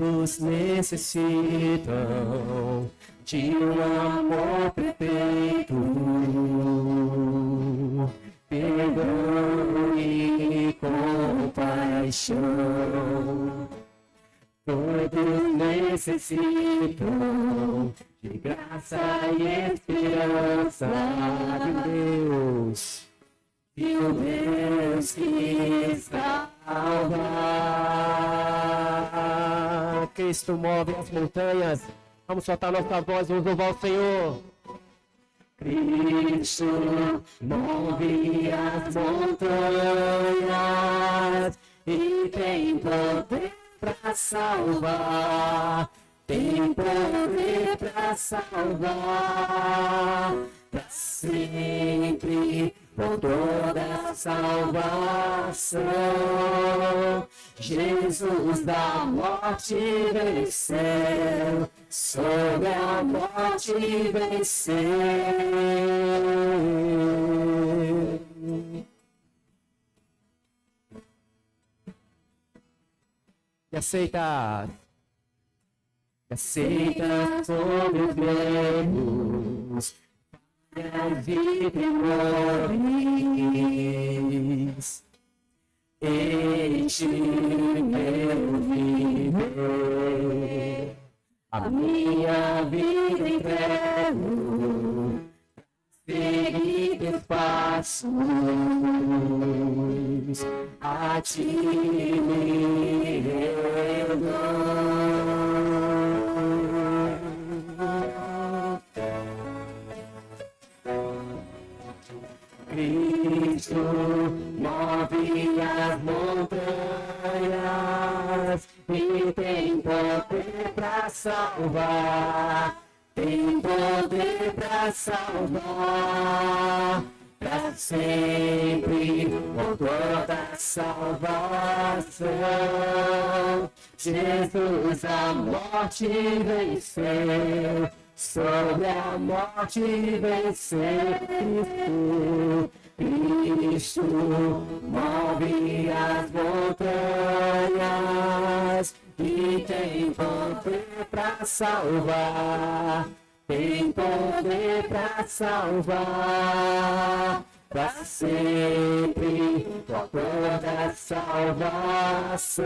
Todos necessitam de um amor perfeito, perdão e compaixão. Todos necessitam de graça e esperança de Deus, e o Deus que salva. Cristo move as montanhas. Vamos soltar nossa voz, vamos louvar o Senhor. Cristo move as montanhas e tem poder para salvar, tem poder para salvar, para sempre, por toda a salvação. Jesus da morte venceu, sobre a morte venceu. E aceita sobre os meus, a vida e morres. Este meu viver, a minha vida entrego, seguir teus passos, a ti me rendo. Cristo move as montanhas e tem poder para salvar, tem poder para salvar, para sempre, por toda a salvação. Jesus a morte venceu, sobre a morte venceu. Cristo move as montanhas e tem poder para salvar, tem poder para salvar, para sempre, por toda a salvação.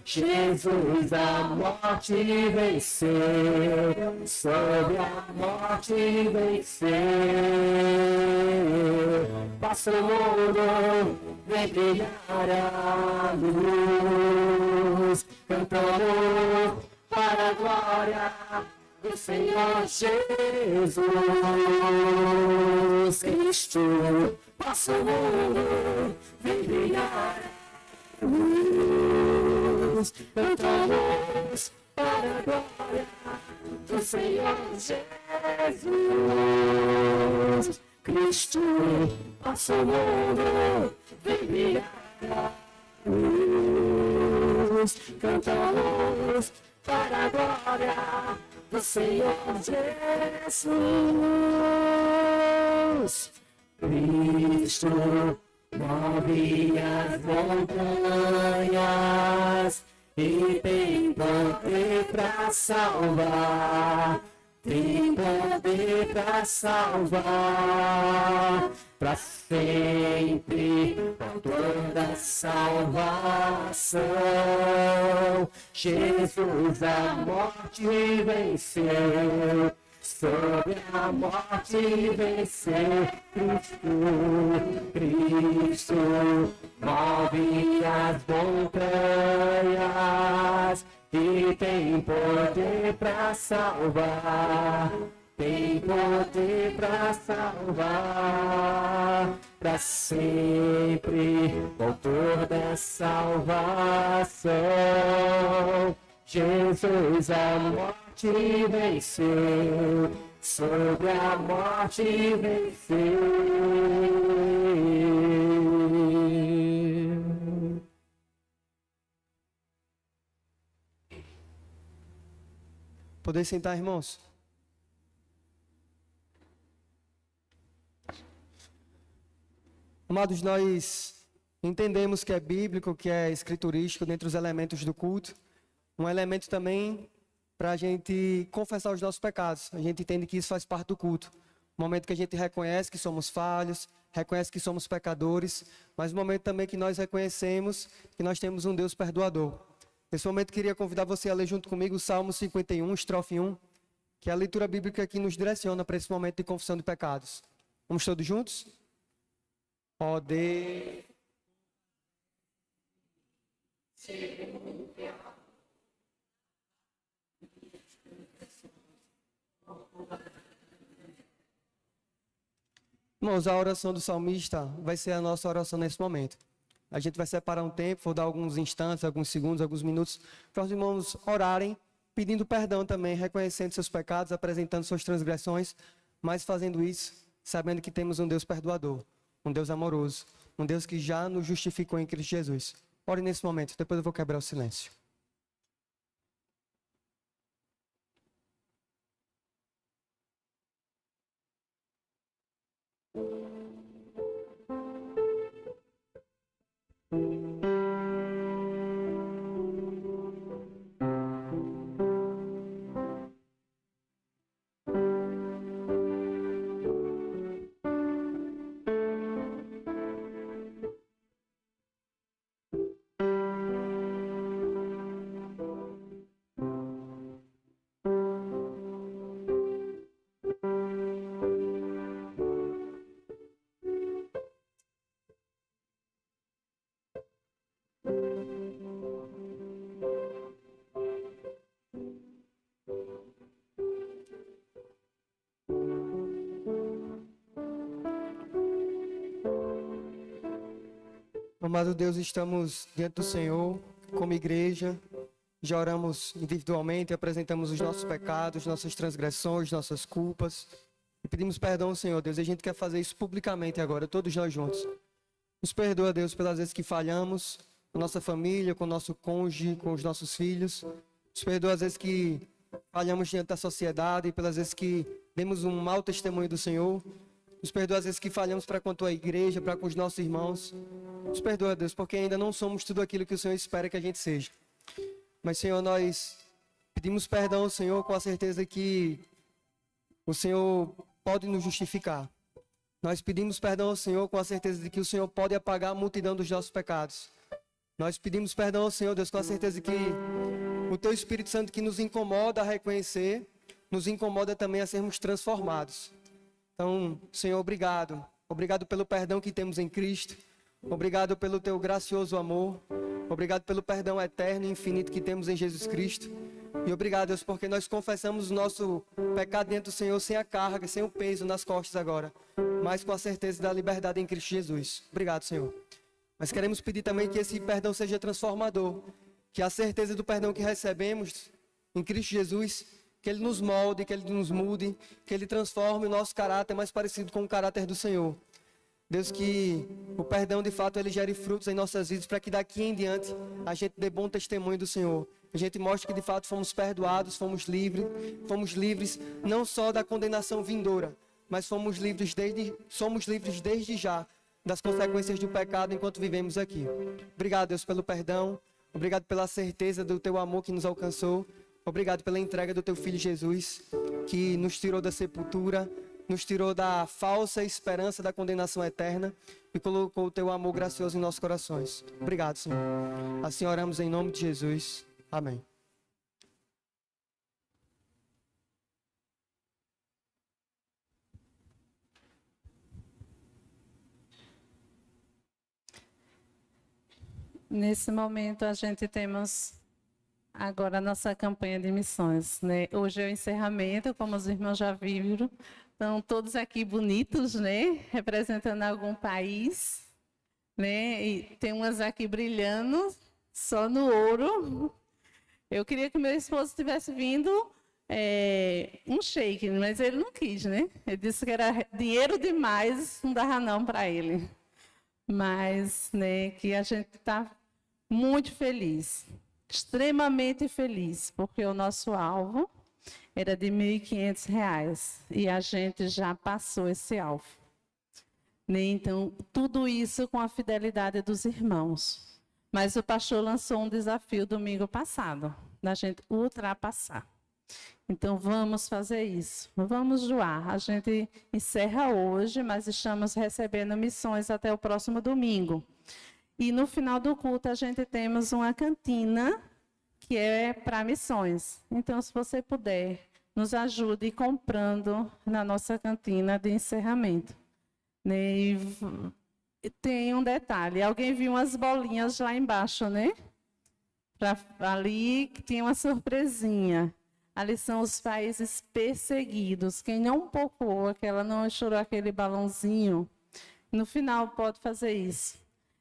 Jesus a morte venceu, sobre a morte venceu. Passa o mundo, vem brilhar a luz, cantamos para a glória do Senhor Jesus. Cristo, passa o mundo, vem brilhar a luz, cantamos para a glória do Senhor Jesus. Cristo, passa o mundo, vem brilhar a luz, cantamos para a glória do Senhor Jesus. Cristo move as montanhas e tem poder para salvar, tem poder para salvar, para sempre, por toda a salvação. Jesus a morte venceu, sobre a morte venceu. Cristo move as montanhas e tem poder para salvar, tem poder para salvar, para sempre, autor da salvação. Jesus a morte venceu, sobre a morte venceu. Poder sentar, irmãos? Amados, nós entendemos que é bíblico, que é escriturístico dentre os elementos do culto, um elemento também para a gente confessar os nossos pecados. A gente entende que isso faz parte do culto. O momento que a gente reconhece que somos falhos, reconhece que somos pecadores, mas o momento também que nós reconhecemos que nós temos um Deus perdoador. Nesse momento, queria convidar você a ler junto comigo o Salmo 51, estrofe 1, que é a leitura bíblica que nos direciona para esse momento de confissão de pecados. Vamos todos juntos? Ó Deus. Irmãos, a oração do salmista vai ser a nossa oração nesse momento. A gente vai separar um tempo, vou dar alguns instantes, alguns segundos, alguns minutos, para os irmãos orarem, pedindo perdão também, reconhecendo seus pecados, apresentando suas transgressões, mas fazendo isso, sabendo que temos um Deus perdoador, um Deus amoroso, um Deus que já nos justificou em Cristo Jesus. Ore nesse momento, depois eu vou quebrar o silêncio. Amado Deus, estamos diante do Senhor, como igreja, já oramos individualmente, apresentamos os nossos pecados, nossas transgressões, nossas culpas, e pedimos perdão ao Senhor, Deus, e a gente quer fazer isso publicamente agora, todos nós juntos. Nos perdoa, Deus, pelas vezes que falhamos, com nossa família, com o nosso cônjuge, com os nossos filhos. Nos perdoa às vezes que falhamos diante da sociedade, e pelas vezes que demos um mau testemunho do Senhor. Nos perdoa às vezes que falhamos para com a tua igreja, para com os nossos irmãos. Nos perdoa, Deus, porque ainda não somos tudo aquilo que o Senhor espera que a gente seja. Mas, Senhor, nós pedimos perdão ao Senhor com a certeza que o Senhor pode nos justificar. Nós pedimos perdão ao Senhor com a certeza de que o Senhor pode apagar a multidão dos nossos pecados. Nós pedimos perdão ao Senhor, Deus, com a certeza que o Teu Espírito Santo que nos incomoda a reconhecer, nos incomoda também a sermos transformados. Então, Senhor, obrigado. Obrigado pelo perdão que temos em Cristo. Obrigado pelo Teu gracioso amor. Obrigado pelo perdão eterno e infinito que temos em Jesus Cristo. E obrigado, Deus, porque nós confessamos o nosso pecado diante do Senhor sem a carga, sem o peso nas costas agora, mas com a certeza da liberdade em Cristo Jesus. Obrigado, Senhor. Mas queremos pedir também que esse perdão seja transformador, que a certeza do perdão que recebemos em Cristo Jesus, que Ele nos molde, que Ele nos mude, que Ele transforme o nosso caráter mais parecido com o caráter do Senhor. Deus, que o perdão de fato ele gere frutos em nossas vidas, para que daqui em diante a gente dê bom testemunho do Senhor. A gente mostre que de fato fomos perdoados, fomos livres não só da condenação vindoura, mas somos livres desde já das consequências do pecado enquanto vivemos aqui. Obrigado, Deus, pelo perdão. Obrigado pela certeza do Teu amor que nos alcançou. Obrigado pela entrega do Teu Filho Jesus, que nos tirou da sepultura, nos tirou da falsa esperança da condenação eterna e colocou o Teu amor gracioso em nossos corações. Obrigado, Senhor. Assim oramos em nome de Jesus. Amém. Nesse momento, a gente temos agora a nossa campanha de missões, né? Hoje é o encerramento, como os irmãos já viram. Estão todos aqui bonitos, né? Representando algum país, né? E tem umas aqui brilhando, só no ouro. Eu queria que meu esposo tivesse vindo um shake, mas ele não quis, né? Ele disse que era dinheiro demais, não dava não para ele. Mas, né, que a gente está muito feliz, extremamente feliz, porque o nosso alvo era de R$ 1.500 e a gente já passou esse alvo. Né? Então, tudo isso com a fidelidade dos irmãos. Mas o pastor lançou um desafio domingo passado. da gente ultrapassar. Então, vamos fazer isso. Vamos doar. A gente encerra hoje, mas estamos recebendo missões até o próximo domingo. E no final do culto, a gente temos uma cantina que é para missões. Então, se você puder, nos ajude comprando na nossa cantina de encerramento. E tem um detalhe, alguém viu umas bolinhas lá embaixo, né? Ali tinha uma surpresinha. Ali são os países perseguidos. Quem não popou, aquela não chorou aquele balãozinho, no final pode fazer isso.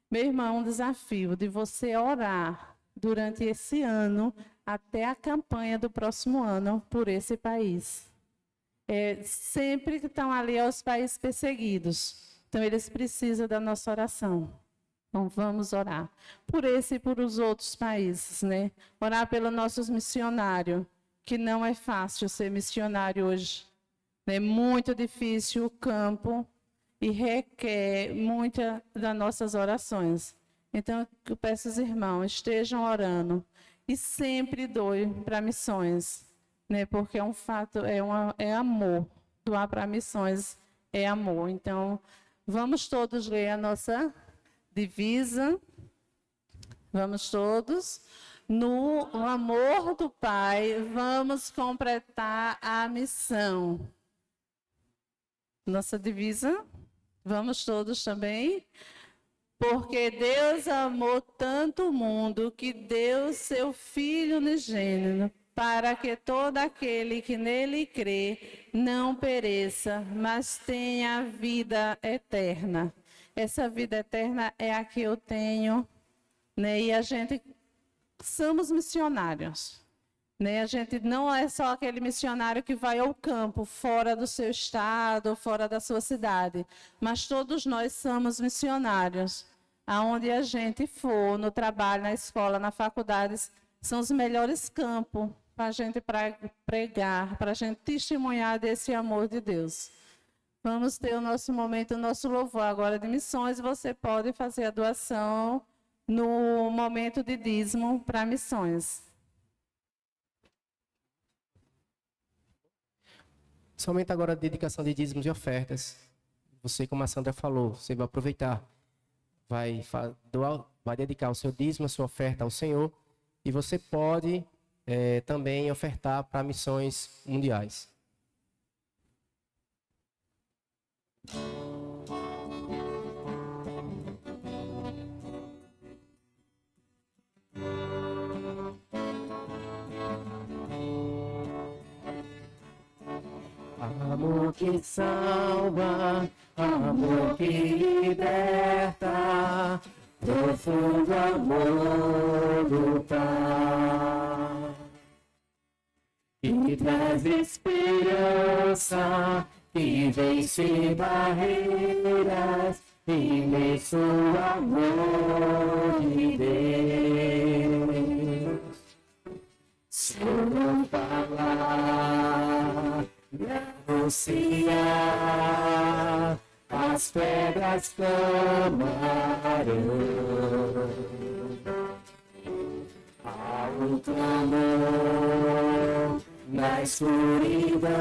Meu irmão, um desafio de você orar durante esse ano até a campanha do próximo ano por esse país. Sempre que estão ali os países perseguidos. Então, eles precisam da nossa oração. Então, vamos orar por esse e por os outros países, né? Orar pelos nossos missionários, que não é fácil ser missionário hoje. É muito difícil o campo e requer muitas das nossas orações. Então, eu peço aos irmãos, estejam orando e sempre doem para missões, né? Porque é um fato, é amor. Doar para missões é amor. Então, vamos todos ler a nossa divisa. Vamos todos. No amor do Pai, vamos completar a missão. Nossa divisa. Vamos todos também. Porque Deus amou tanto o mundo que deu seu Filho unigênito, para que todo aquele que nele crê não pereça, mas tenha vida eterna. Essa vida eterna é a que eu tenho, né? E a gente somos missionários. Né? A gente não é só aquele missionário que vai ao campo, fora do seu estado, fora da sua cidade, mas todos nós somos missionários. Aonde a gente for, no trabalho, na escola, na faculdade, são os melhores campos para a gente pregar, para a gente testemunhar desse amor de Deus. Vamos ter o nosso momento, o nosso louvor agora de missões. Você pode fazer a doação no momento de dízimo para missões. Somente agora a dedicação de dízimos e ofertas. Você, como a Sandra falou, você vai aproveitar, vai dedicar o seu dízimo, a sua oferta ao Senhor, e você pode também ofertar para missões mundiais. Amor que salva, amor que liberta, profundo amor do Pai, que traz esperança, que vence barreiras, imenso amor de Deus. Se eu não falar, anunciar, as pedras clamarão. Há um clamor na escuridão,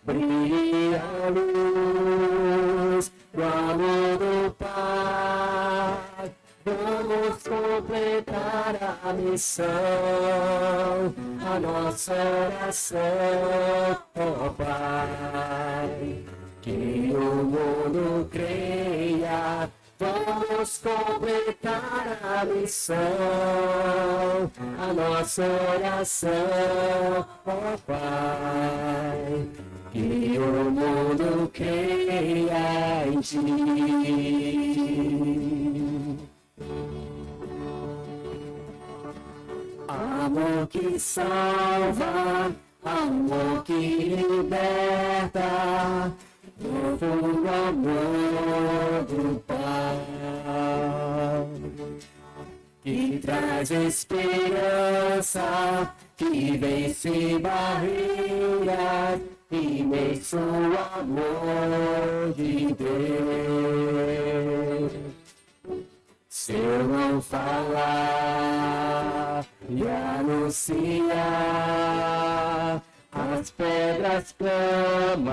brilha a luz do amor do Pai. Vamos completar a missão, a nossa oração, ó Pai. Que o mundo creia, vamos completar a missão, a nossa oração, ó Pai. Que o mundo creia em Ti. Amor que salva, amor que liberta, profundo amor do Pai, que traz esperança, que vence barreiras, imenso amor de Deus. Se eu não falar, e anunciar, as pedras clamarão.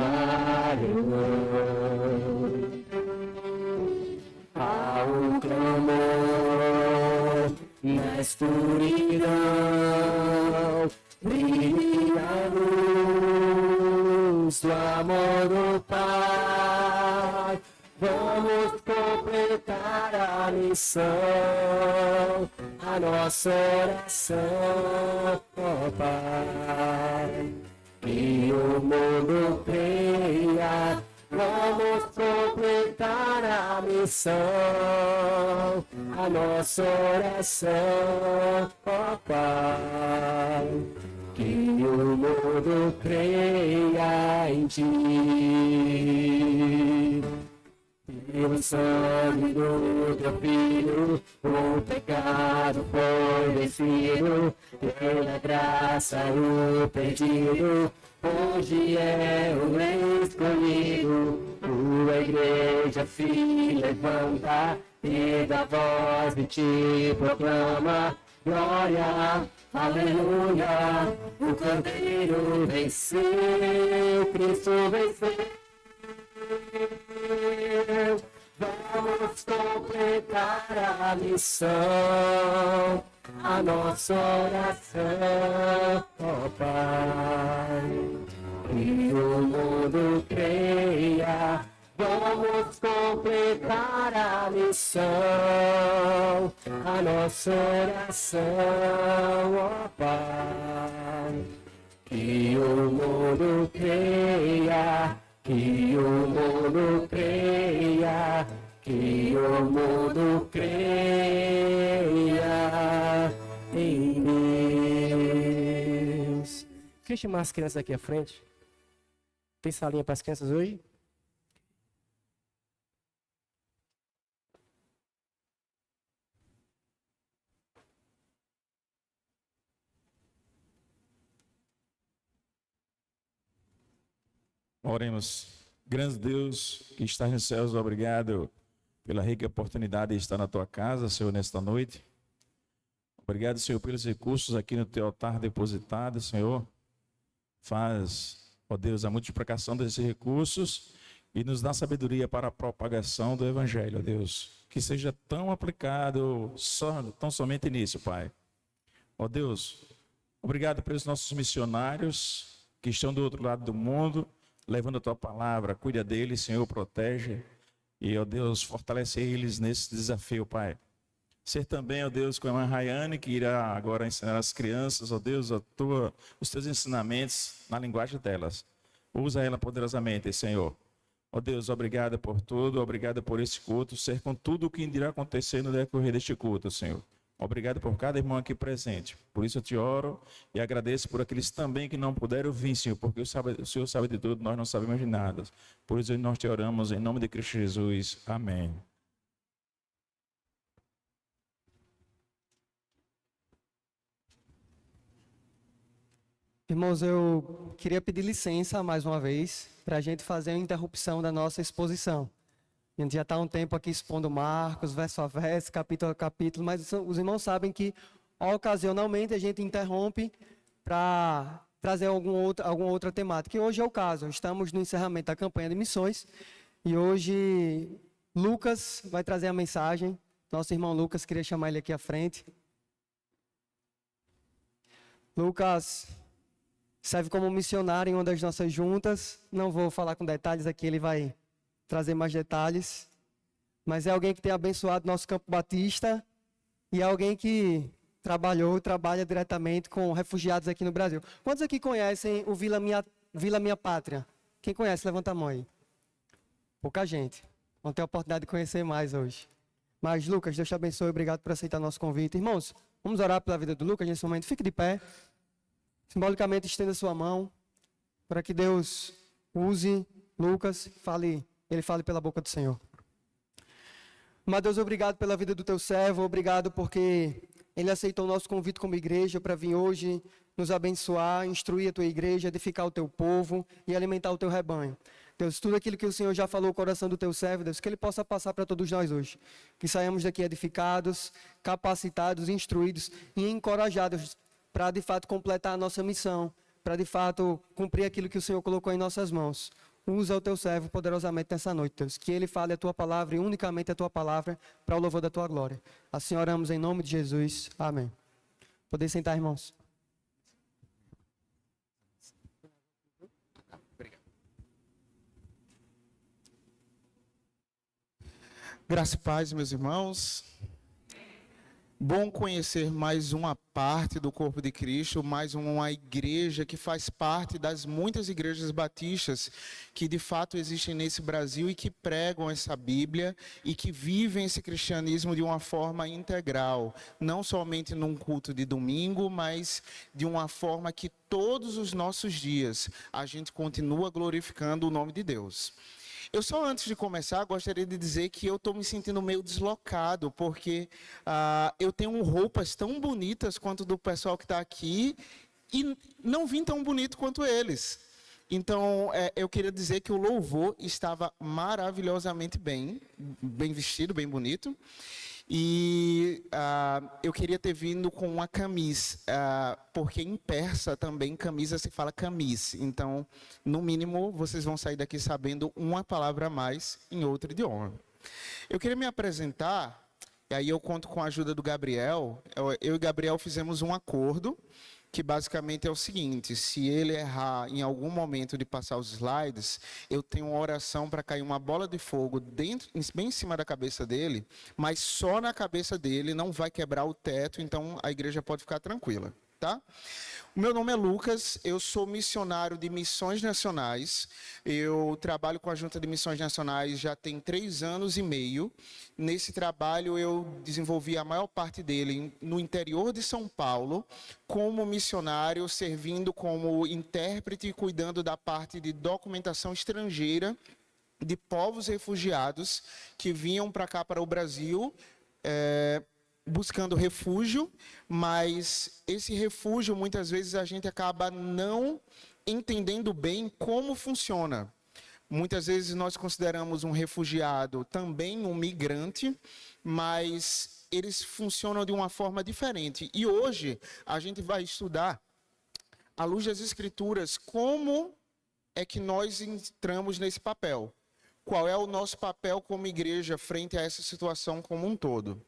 Ao clamor na escuridão, brilha a luz do amor do Pai. Vamos completar a missão, a nossa oração, ó Pai. Que o mundo creia, vamos completar a missão, a nossa oração, ó Pai. Que o mundo creia em Ti. Pelo sangue do Teu Filho, o pecado foi vencido, pela graça o perdido, hoje é o escolhido. Tua igreja se levanta e da voz de Ti proclama: glória, aleluia, o Cordeiro venceu, Cristo venceu. Vamos completar a missão, a nossa oração, ó Pai. Que o mundo creia, vamos completar a missão, a nossa oração, ó Pai. Que o mundo creia, que o mundo creia, que o mundo creia em Deus. Queria chamar as crianças aqui à frente. Tem salinha para as crianças hoje? Oremos. Grande Deus que estás nos céus, obrigado pela rica oportunidade de estar na tua casa, Senhor, nesta noite. Obrigado, Senhor, pelos recursos aqui no teu altar depositados, Senhor. Faz, ó Deus, a multiplicação desses recursos e nos dá sabedoria para a propagação do Evangelho, ó Deus. Que seja tão aplicado, tão somente nisso, Pai. Ó Deus, obrigado pelos nossos missionários que estão do outro lado do mundo, levando a tua palavra. Cuida deles, Senhor, protege. E, ó Deus, fortalece eles nesse desafio, Pai. Ser também, ó Deus, com a irmã Rayane, que irá agora ensinar as crianças, ó Deus, os teus ensinamentos na linguagem delas. Usa ela poderosamente, Senhor. Ó Deus, obrigado por tudo, obrigado por esse culto, ser com tudo o que irá acontecer no decorrer deste culto, Senhor. Obrigado por cada irmão aqui presente. Por isso eu te oro e agradeço por aqueles também que não puderam vir, Senhor, porque o Senhor sabe de tudo, nós não sabemos de nada. Por isso nós te oramos em nome de Cristo Jesus. Amém. Irmãos, eu queria pedir licença mais uma vez para a gente fazer uma interrupção da nossa exposição. A gente já está há um tempo aqui expondo Marcos, verso a verso, capítulo a capítulo, mas os irmãos sabem que ocasionalmente a gente interrompe para trazer alguma outra temática. E hoje é o caso, estamos no encerramento da campanha de missões e hoje Lucas vai trazer a mensagem. Nosso irmão Lucas, queria chamar ele aqui à frente. Lucas serve como missionário em uma das nossas juntas. Não vou falar com detalhes aqui, ele vai trazer mais detalhes. Mas é alguém que tem abençoado nosso Campo Batista e é alguém que trabalha diretamente com refugiados aqui no Brasil. Quantos aqui conhecem o Vila Minha Pátria? Quem conhece, levanta a mão aí. Pouca gente. Vamos ter a oportunidade de conhecer mais hoje. Mas, Lucas, Deus te abençoe. Obrigado por aceitar nosso convite. Irmãos, vamos orar pela vida do Lucas nesse momento. Fique de pé. Simbolicamente, estenda sua mão para que Deus use Lucas, ele fale pela boca do Senhor. Mas Deus, obrigado pela vida do teu servo, obrigado porque ele aceitou o nosso convite como igreja para vir hoje nos abençoar, instruir a tua igreja, edificar o teu povo e alimentar o teu rebanho. Deus, tudo aquilo que o Senhor já falou ao coração do teu servo, Deus, que ele possa passar para todos nós hoje. Que saiamos daqui edificados, capacitados, instruídos e encorajados para de fato completar a nossa missão, para de fato cumprir aquilo que o Senhor colocou em nossas mãos. Usa o teu servo poderosamente nessa noite, Deus. Que ele fale a tua palavra e unicamente a tua palavra para o louvor da tua glória. Assim oramos em nome de Jesus. Amém. Podem sentar, irmãos. Graça e paz, meus irmãos. Bom conhecer mais uma parte do corpo de Cristo, mais uma igreja que faz parte das muitas igrejas batistas que de fato existem nesse Brasil e que pregam essa Bíblia e que vivem esse cristianismo de uma forma integral, não somente num culto de domingo, mas de uma forma que todos os nossos dias a gente continua glorificando o nome de Deus. Eu só, antes de começar, gostaria de dizer que eu estou me sentindo meio deslocado, porque eu tenho roupas tão bonitas quanto do pessoal que está aqui e não vim tão bonito quanto eles. Então, eu queria dizer que o louvor estava maravilhosamente bem vestido, bem bonito. E eu queria ter vindo com uma camisa, porque em persa também camisa se fala camis. Então, no mínimo, vocês vão sair daqui sabendo uma palavra a mais em outro idioma. Eu queria me apresentar, e aí eu conto com a ajuda do Gabriel. Eu e Gabriel fizemos um acordo, que basicamente é o seguinte: se ele errar em algum momento de passar os slides, eu tenho uma oração para cair uma bola de fogo bem em cima da cabeça dele, mas só na cabeça dele, não vai quebrar o teto, então a igreja pode ficar tranquila, tá? O meu nome é Lucas, eu sou missionário de missões nacionais, eu trabalho com a Junta de Missões Nacionais já tem 3 anos e meio. Nesse trabalho eu desenvolvi a maior parte dele no interior de São Paulo, como missionário, servindo como intérprete e cuidando da parte de documentação estrangeira de povos refugiados que vinham para cá, para o Brasil, buscando refúgio, mas esse refúgio, muitas vezes, a gente acaba não entendendo bem como funciona. Muitas vezes nós consideramos um refugiado também um migrante, mas eles funcionam de uma forma diferente. E hoje a gente vai estudar, à luz das Escrituras, como é que nós entramos nesse papel. Qual é o nosso papel como igreja frente a essa situação como um todo.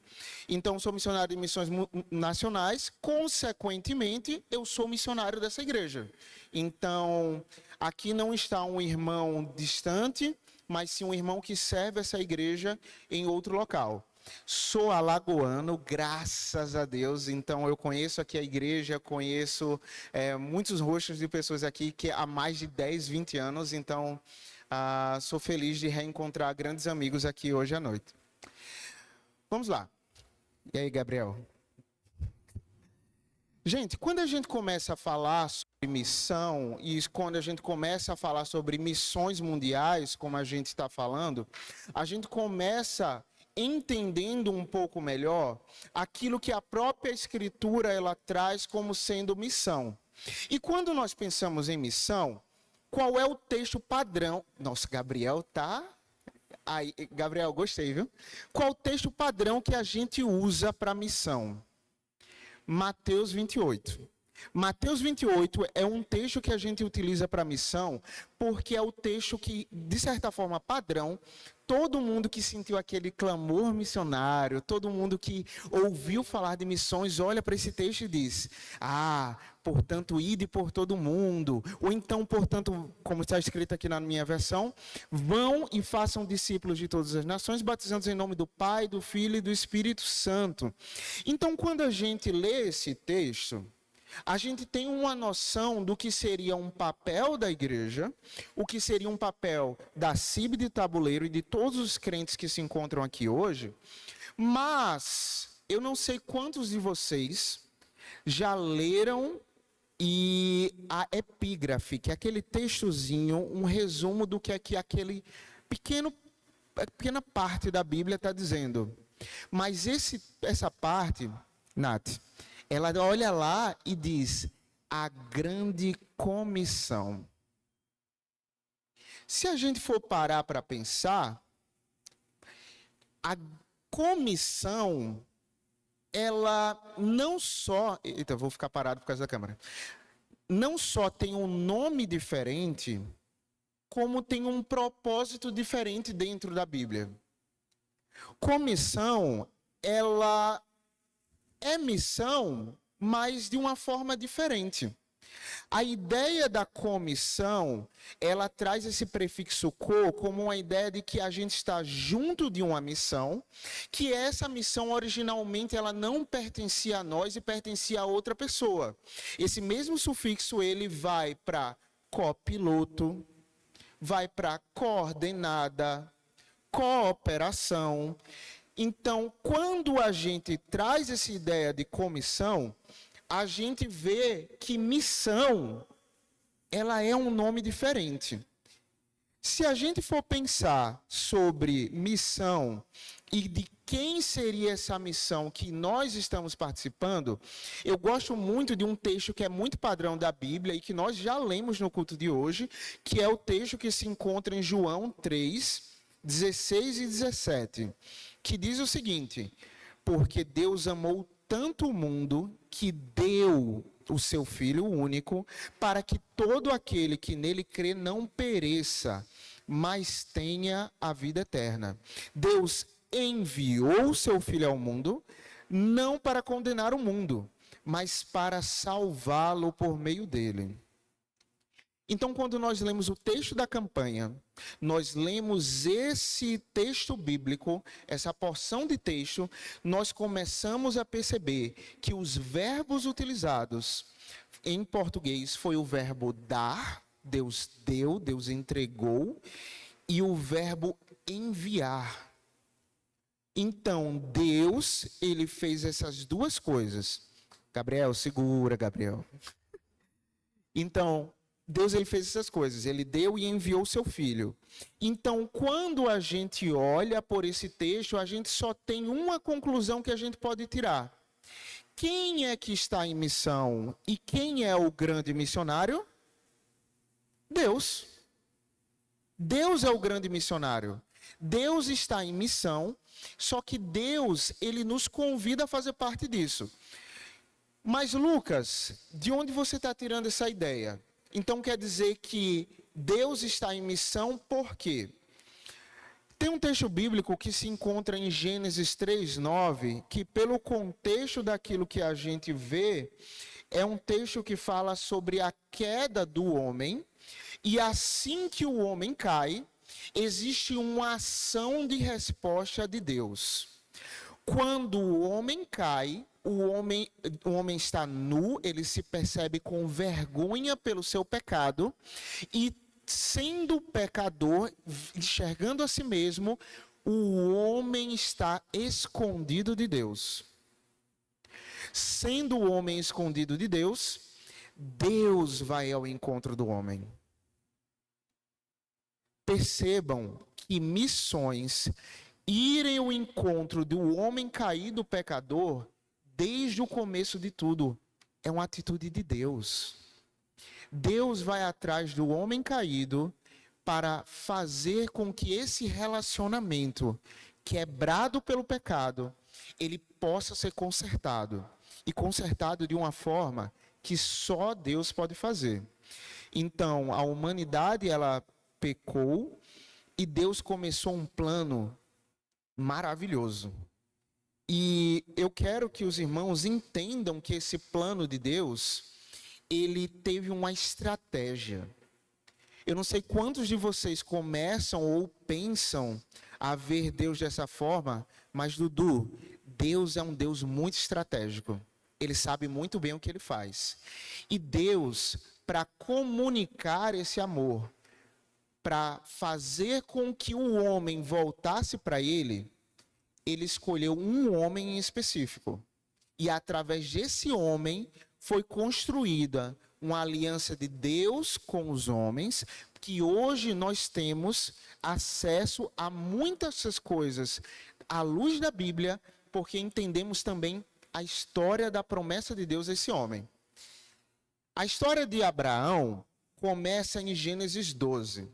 Então, sou missionário de missões nacionais, consequentemente, eu sou missionário dessa igreja. Então, aqui não está um irmão distante, mas sim um irmão que serve essa igreja em outro local. Sou alagoano, graças a Deus, então eu conheço aqui a igreja, conheço muitos rostos de pessoas aqui que há mais de 10, 20 anos, então... sou feliz de reencontrar grandes amigos aqui hoje à noite. Vamos lá. E aí, Gabriel? Gente, quando a gente começa a falar sobre missão e quando a gente começa a falar sobre missões mundiais, como a gente está falando, a gente começa entendendo um pouco melhor aquilo que a própria Escritura ela traz como sendo missão. E quando nós pensamos em missão, qual é o texto padrão? Nossa, Gabriel tá... Aí, Gabriel, gostei, viu? Qual o texto padrão que a gente usa para missão? Mateus 28. Mateus 28 é um texto que a gente utiliza para missão, porque é o texto que, de certa forma, padrão, todo mundo que sentiu aquele clamor missionário, todo mundo que ouviu falar de missões, olha para esse texto e diz, portanto, ide por todo mundo. Ou então, portanto, como está escrito aqui na minha versão, vão e façam discípulos de todas as nações, batizando-os em nome do Pai, do Filho e do Espírito Santo. Então, quando a gente lê esse texto, a gente tem uma noção do que seria um papel da igreja, o que seria um papel da CIB de Tabuleiro e de todos os crentes que se encontram aqui hoje, mas eu não sei quantos de vocês já leram a epígrafe, que é aquele textozinho, um resumo do que é que aquele pequena parte da Bíblia está dizendo. Mas essa parte, Nath, ela olha lá e diz, a grande comissão. Se a gente for parar para pensar, a comissão, ela não só... Eita, vou ficar parado por causa da câmera. Não só tem um nome diferente, como tem um propósito diferente dentro da Bíblia. Comissão, ela é missão, mas de uma forma diferente. A ideia da comissão, ela traz esse prefixo co como uma ideia de que a gente está junto de uma missão, que essa missão originalmente ela não pertencia a nós e pertencia a outra pessoa. Esse mesmo sufixo ele vai para copiloto, vai para coordenada, cooperação. Então, quando a gente traz essa ideia de comissão, a gente vê que missão, ela é um nome diferente. Se a gente for pensar sobre missão e de quem seria essa missão que nós estamos participando, eu gosto muito de um texto que é muito padrão da Bíblia e que nós já lemos no culto de hoje, que é o texto que se encontra em João 3, 16 e 17, que diz o seguinte: porque Deus amou tanto o mundo que deu o seu Filho único, para que todo aquele que nele crê não pereça, mas tenha a vida eterna. Deus enviou o seu Filho ao mundo, não para condenar o mundo, mas para salvá-lo por meio dele. Então, quando nós lemos o texto da campanha, nós lemos esse texto bíblico, essa porção de texto, nós começamos a perceber que os verbos utilizados em português foi o verbo dar, Deus deu, Deus entregou, e o verbo enviar. Então, Deus, ele fez essas duas coisas. Gabriel, segura, Gabriel. Então, Deus ele fez essas coisas, ele deu e enviou o seu Filho. Então, quando a gente olha por esse texto, a gente só tem uma conclusão que a gente pode tirar. Quem é que está em missão e quem é o grande missionário? Deus. Deus é o grande missionário. Deus está em missão, só que Deus, ele nos convida a fazer parte disso. Mas, Lucas, de onde você está tirando essa ideia? Então quer dizer que Deus está em missão por quê? Tem um texto bíblico que se encontra em Gênesis 3:9, que pelo contexto daquilo que a gente vê, é um texto que fala sobre a queda do homem, e assim que o homem cai, existe uma ação de resposta de Deus. Quando o homem cai, o homem está nu, ele se percebe com vergonha pelo seu pecado, e sendo pecador, enxergando a si mesmo, o homem está escondido de Deus. Sendo o homem escondido de Deus, Deus vai ao encontro do homem. Percebam que missões, irem ao encontro do homem caído pecador, desde o começo de tudo, é uma atitude de Deus. Deus vai atrás do homem caído para fazer com que esse relacionamento, quebrado pelo pecado, ele possa ser consertado. E consertado de uma forma que só Deus pode fazer. Então, a humanidade, ela pecou e Deus começou um plano maravilhoso. E eu quero que os irmãos entendam que esse plano de Deus, ele teve uma estratégia. Eu não sei quantos de vocês começam ou pensam a ver Deus dessa forma, mas Dudu, Deus é um Deus muito estratégico. Ele sabe muito bem o que ele faz. E Deus, para comunicar esse amor, para fazer com que o homem voltasse para ele escolheu um homem em específico. E através desse homem foi construída uma aliança de Deus com os homens, que hoje nós temos acesso a muitas dessas coisas à luz da Bíblia, porque entendemos também a história da promessa de Deus a esse homem. A história de Abraão começa em Gênesis 12.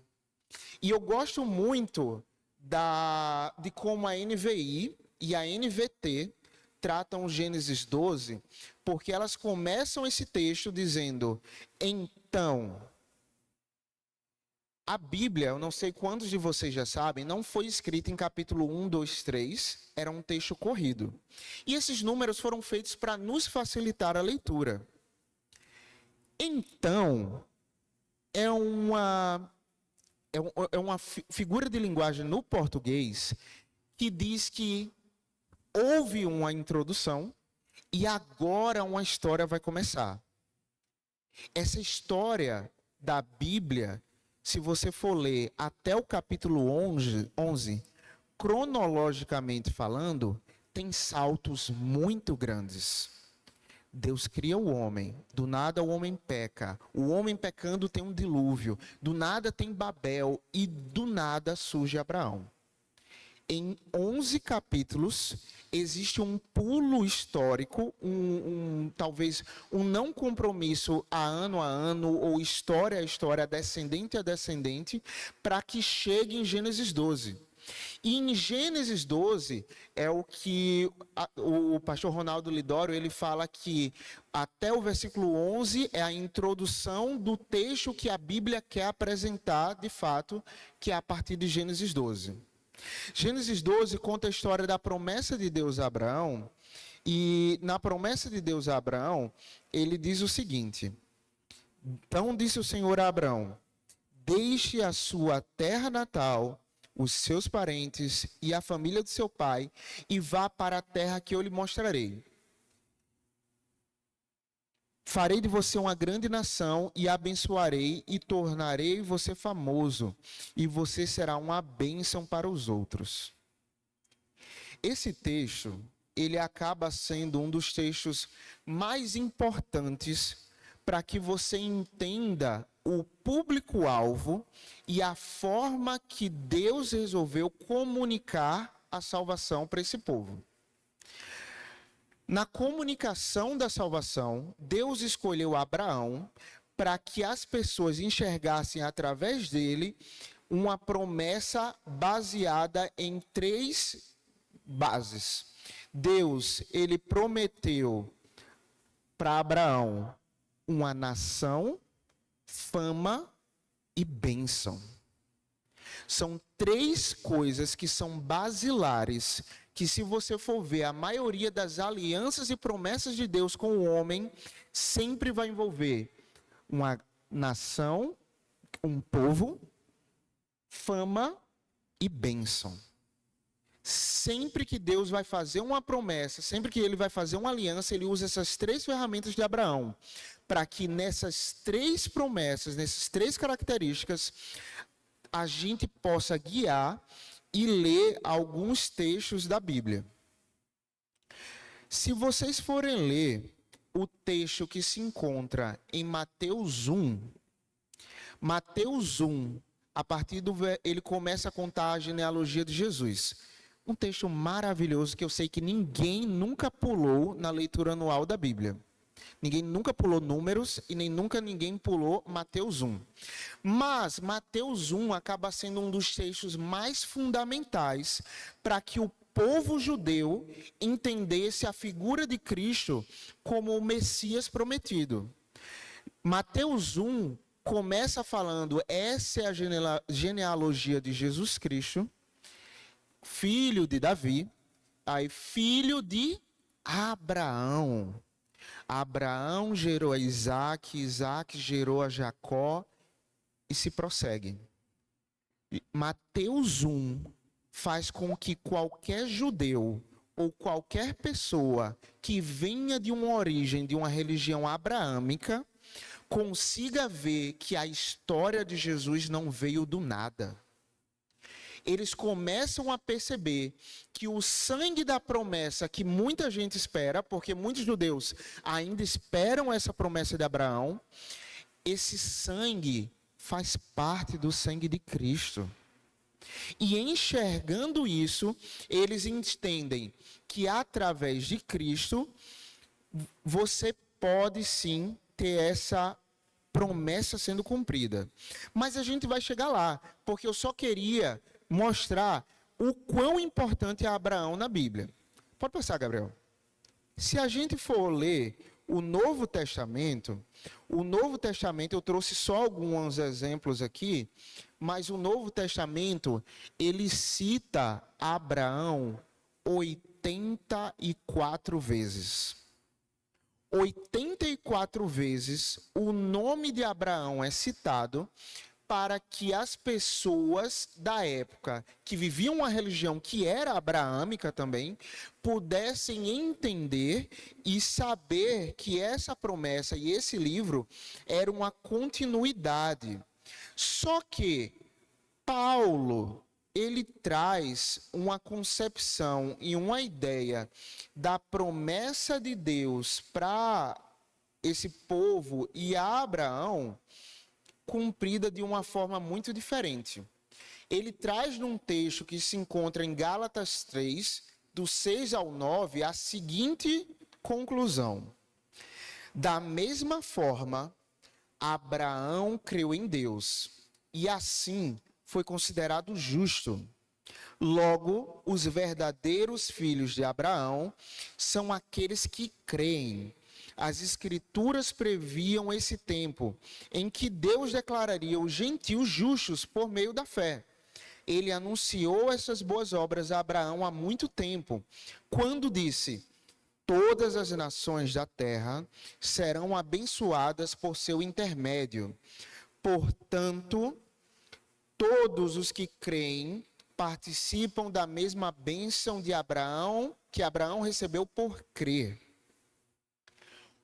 E eu gosto muito de como a NVI e a NVT tratam Gênesis 12, porque elas começam esse texto dizendo, então... A Bíblia, eu não sei quantos de vocês já sabem, não foi escrita em capítulo 1, 2, 3, era um texto corrido. E esses números foram feitos para nos facilitar a leitura. Então, é uma figura de linguagem no português que diz que houve uma introdução e agora uma história vai começar. Essa história da Bíblia, se você for ler até o capítulo 11, cronologicamente falando, tem saltos muito grandes. Deus cria o homem, do nada o homem peca, o homem pecando tem um dilúvio, do nada tem Babel e do nada surge Abraão. Em 11 capítulos, existe um pulo histórico, talvez um não compromisso a ano, ou história a história, descendente a descendente, para que chegue em Gênesis 12. E em Gênesis 12, é o que o pastor Ronaldo Lidório, ele fala que até o versículo 11 é a introdução do texto que a Bíblia quer apresentar, de fato, que é a partir de Gênesis 12. Gênesis 12 conta a história da promessa de Deus a Abraão, e na promessa de Deus a Abraão, ele diz o seguinte: então disse o Senhor a Abraão, deixe a sua terra natal, os seus parentes e a família de seu pai, e vá para a terra que eu lhe mostrarei. Farei de você uma grande nação e abençoarei e tornarei você famoso, e você será uma bênção para os outros. Esse texto, ele acaba sendo um dos textos mais importantes para que você entenda o público-alvo e a forma que Deus resolveu comunicar a salvação para esse povo. Na comunicação da salvação, Deus escolheu Abraão para que as pessoas enxergassem através dele uma promessa baseada em 3 bases. Deus, ele prometeu para Abraão uma nação, fama e bênção. São 3 coisas que são basilares, que se você for ver a maioria das alianças e promessas de Deus com o homem, sempre vai envolver uma nação, um povo, fama e bênção. Sempre que Deus vai fazer uma promessa, sempre que ele vai fazer uma aliança, ele usa essas 3 ferramentas de Abraão, para que nessas 3 promessas, nessas 3 características, a gente possa guiar e ler alguns textos da Bíblia. Se vocês forem ler o texto que se encontra em Mateus 1, a partir ele começa a contar a genealogia de Jesus. Um texto maravilhoso que eu sei que ninguém nunca pulou na leitura anual da Bíblia. Ninguém nunca pulou Números e nem nunca ninguém pulou Mateus 1. Mas Mateus 1 acaba sendo um dos textos mais fundamentais para que o povo judeu entendesse a figura de Cristo como o Messias prometido. Mateus 1 começa falando, essa é a genealogia de Jesus Cristo, filho de Davi, aí filho de Abraão. Abraão gerou a Isaac, Isaac gerou a Jacó, e se prossegue. Mateus 1 faz com que qualquer judeu ou qualquer pessoa que venha de uma origem, de uma religião abraâmica, consiga ver que a história de Jesus não veio do nada. Eles começam a perceber que o sangue da promessa que muita gente espera, porque muitos judeus ainda esperam essa promessa de Abraão, esse sangue faz parte do sangue de Cristo. E enxergando isso, eles entendem que através de Cristo, você pode sim ter essa promessa sendo cumprida. Mas a gente vai chegar lá, porque eu só queria mostrar o quão importante é Abraão na Bíblia. Pode passar, Gabriel. Se a gente for ler o Novo Testamento, eu trouxe só alguns exemplos aqui, mas o Novo Testamento, ele cita Abraão 84 vezes. 84 vezes o nome de Abraão é citado para que as pessoas da época que viviam uma religião que era abraâmica também, pudessem entender e saber que essa promessa e esse livro era uma continuidade. Só que Paulo, ele traz uma concepção e uma ideia da promessa de Deus para esse povo e a Abraão, cumprida de uma forma muito diferente. Ele traz num texto que se encontra em Gálatas 3, do 6 ao 9, a seguinte conclusão: da mesma forma, Abraão creu em Deus, e assim foi considerado justo. Logo, os verdadeiros filhos de Abraão são aqueles que creem. As Escrituras previam esse tempo em que Deus declararia os gentios justos por meio da fé. Ele anunciou essas boas obras a Abraão há muito tempo, quando disse: todas as nações da terra serão abençoadas por seu intermédio. Portanto, todos os que creem participam da mesma bênção de Abraão, que Abraão recebeu por crer.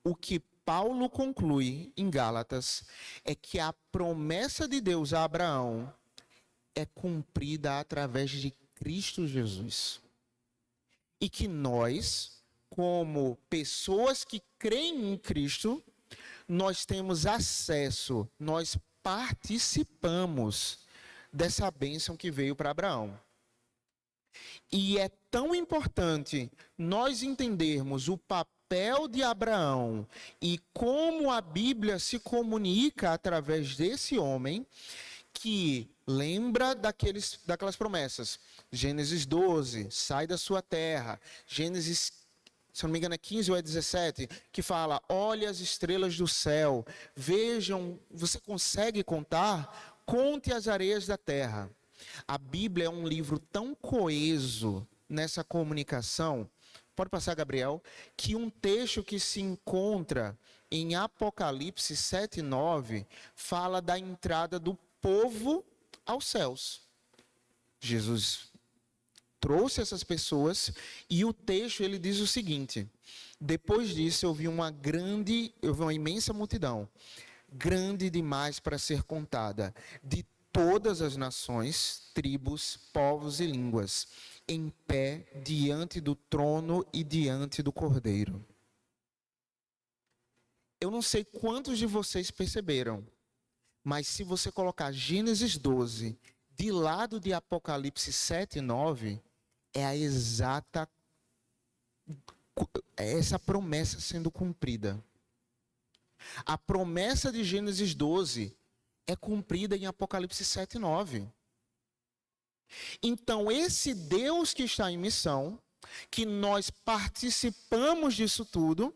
O que Paulo conclui em Gálatas é que a promessa de Deus a Abraão é cumprida através de Cristo Jesus. E que nós, como pessoas que creem em Cristo, nós temos acesso, nós participamos dessa bênção que veio para Abraão. E é tão importante nós entendermos o papel de Abraão e como a Bíblia se comunica através desse homem, que lembra daquelas promessas. Gênesis 12, sai da sua terra. Gênesis, se não me engano é 15 ou é 17, que fala: olha as estrelas do céu, vejam, você consegue contar? Conte as areias da terra. A Bíblia é um livro tão coeso nessa comunicação, pode passar, Gabriel, que um texto que se encontra em Apocalipse 7:9 fala da entrada do povo aos céus. Jesus trouxe essas pessoas e o texto ele diz o seguinte: depois disso eu vi uma imensa multidão, grande demais para ser contada, de todas as nações, tribos, povos e línguas, em pé diante do trono e diante do Cordeiro. Eu não sei quantos de vocês perceberam, mas se você colocar Gênesis 12 de lado de Apocalipse 7:9, é essa promessa sendo cumprida. A promessa de Gênesis 12 é cumprida em Apocalipse 7:9. Então, esse Deus que está em missão, que nós participamos disso tudo,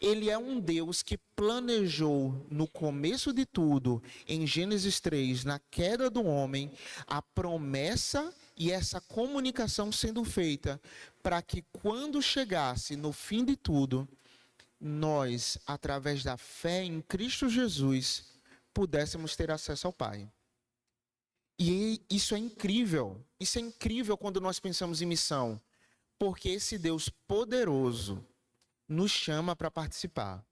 ele é um Deus que planejou no começo de tudo, em Gênesis 3, na queda do homem, a promessa e essa comunicação sendo feita, para que quando chegasse no fim de tudo, nós, através da fé em Cristo Jesus, pudéssemos ter acesso ao Pai. E isso é incrível quando nós pensamos em missão, porque esse Deus poderoso nos chama para participar.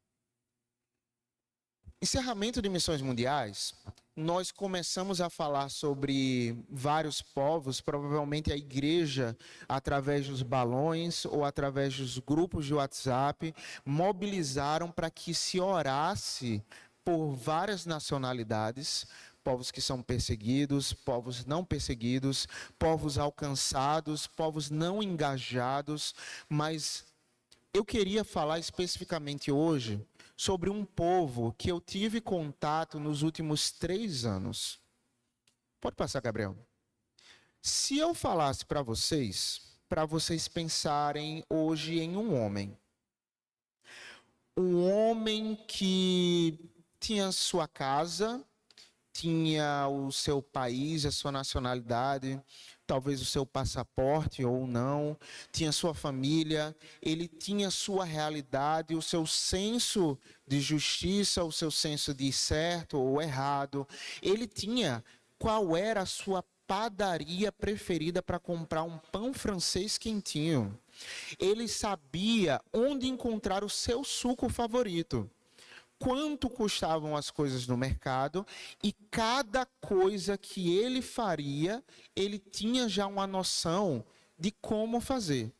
Encerramento de missões mundiais, nós começamos a falar sobre vários povos, provavelmente a igreja, através dos balões ou através dos grupos de WhatsApp, mobilizaram para que se orasse por várias nacionalidades, povos que são perseguidos, povos não perseguidos, povos alcançados, povos não engajados, mas eu queria falar especificamente hoje sobre um povo que eu tive contato nos últimos 3 anos. Pode passar, Gabriel. Se eu falasse para vocês pensarem hoje em um homem que tinha sua casa, tinha o seu país, a sua nacionalidade, talvez o seu passaporte ou não, tinha sua família, ele tinha sua realidade, o seu senso de justiça, o seu senso de certo ou errado, ele tinha qual era a sua padaria preferida para comprar um pão francês quentinho. Ele sabia onde encontrar o seu suco favorito, quanto custavam as coisas no mercado, e cada coisa que ele faria, ele tinha já uma noção de como fazer.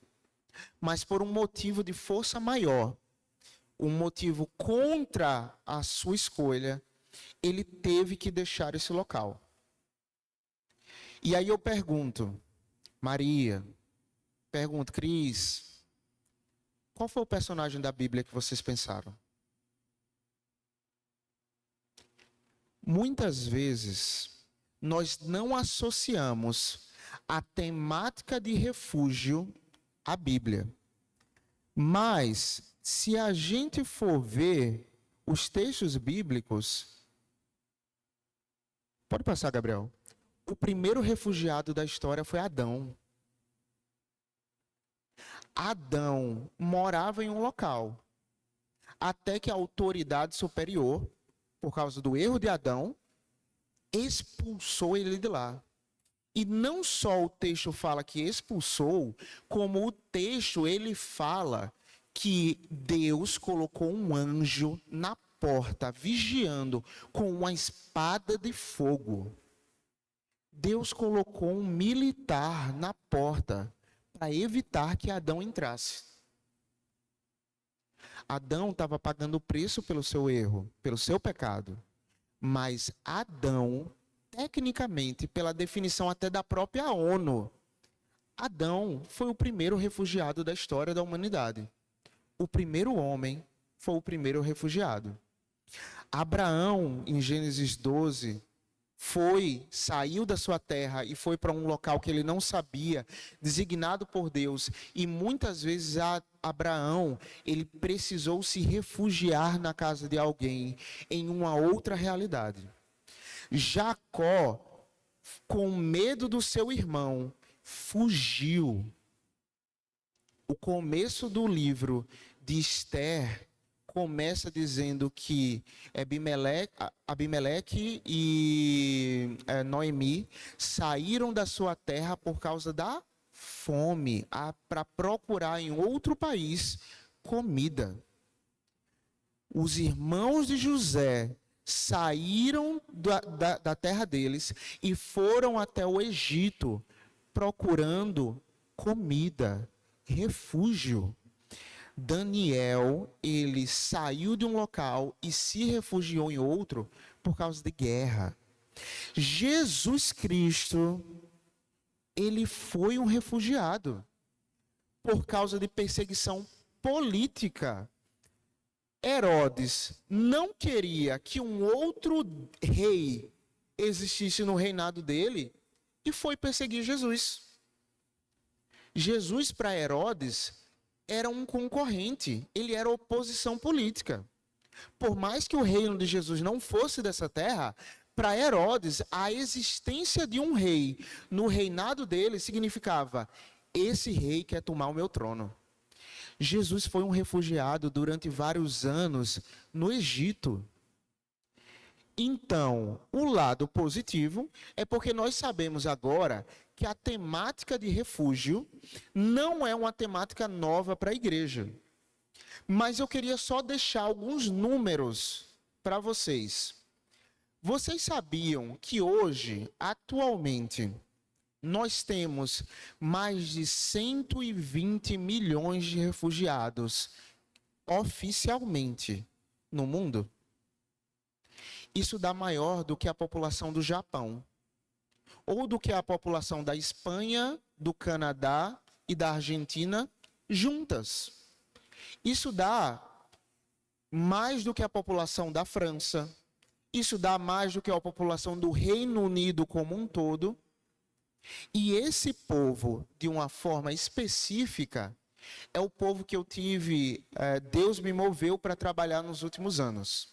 Mas por um motivo de força maior, um motivo contra a sua escolha, ele teve que deixar esse local. E aí eu pergunto, Maria, pergunto, Cris, qual foi o personagem da Bíblia que vocês pensaram? Muitas vezes, nós não associamos a temática de refúgio à Bíblia. Mas, se a gente for ver os textos bíblicos... Pode passar, Gabriel. O primeiro refugiado da história foi Adão. Adão morava em um local, até que a autoridade superior, por causa do erro de Adão, expulsou ele de lá. E não só o texto fala que expulsou, como o texto ele fala que Deus colocou um anjo na porta, vigiando com uma espada de fogo. Deus colocou um militar na porta para evitar que Adão entrasse. Adão estava pagando o preço pelo seu erro, pelo seu pecado. Mas Adão, tecnicamente, pela definição até da própria ONU, Adão foi o primeiro refugiado da história da humanidade. O primeiro homem foi o primeiro refugiado. Abraão, em Gênesis 12, saiu da sua terra e foi para um local que ele não sabia, designado por Deus. E muitas vezes Abraão, ele precisou se refugiar na casa de alguém, em uma outra realidade. Jacó, com medo do seu irmão, fugiu. O começo do livro de Esther começa dizendo que Abimeleque e Noemi saíram da sua terra por causa da fome, para procurar em outro país comida. Os irmãos de José saíram da terra deles e foram até o Egito procurando comida, refúgio. Daniel, ele saiu de um local e se refugiou em outro por causa de guerra. Jesus Cristo, ele foi um refugiado por causa de perseguição política. Herodes não queria que um outro rei existisse no reinado dele e foi perseguir Jesus. Jesus, para Herodes, era um concorrente, ele era oposição política. Por mais que o reino de Jesus não fosse dessa terra, para Herodes, a existência de um rei no reinado dele significava: esse rei quer tomar o meu trono. Jesus foi um refugiado durante vários anos no Egito. Então, o lado positivo é porque nós sabemos agora que a temática de refúgio não é uma temática nova para a igreja. Mas eu queria só deixar alguns números para vocês. Vocês sabiam que hoje, atualmente, nós temos mais de 120 milhões de refugiados oficialmente no mundo? Isso dá maior do que a população do Japão, ou do que a população da Espanha, do Canadá e da Argentina juntas. Isso dá mais do que a população da França, isso dá mais do que a população do Reino Unido como um todo. E esse povo, de uma forma específica, é o povo que Deus me moveu para trabalhar nos últimos anos.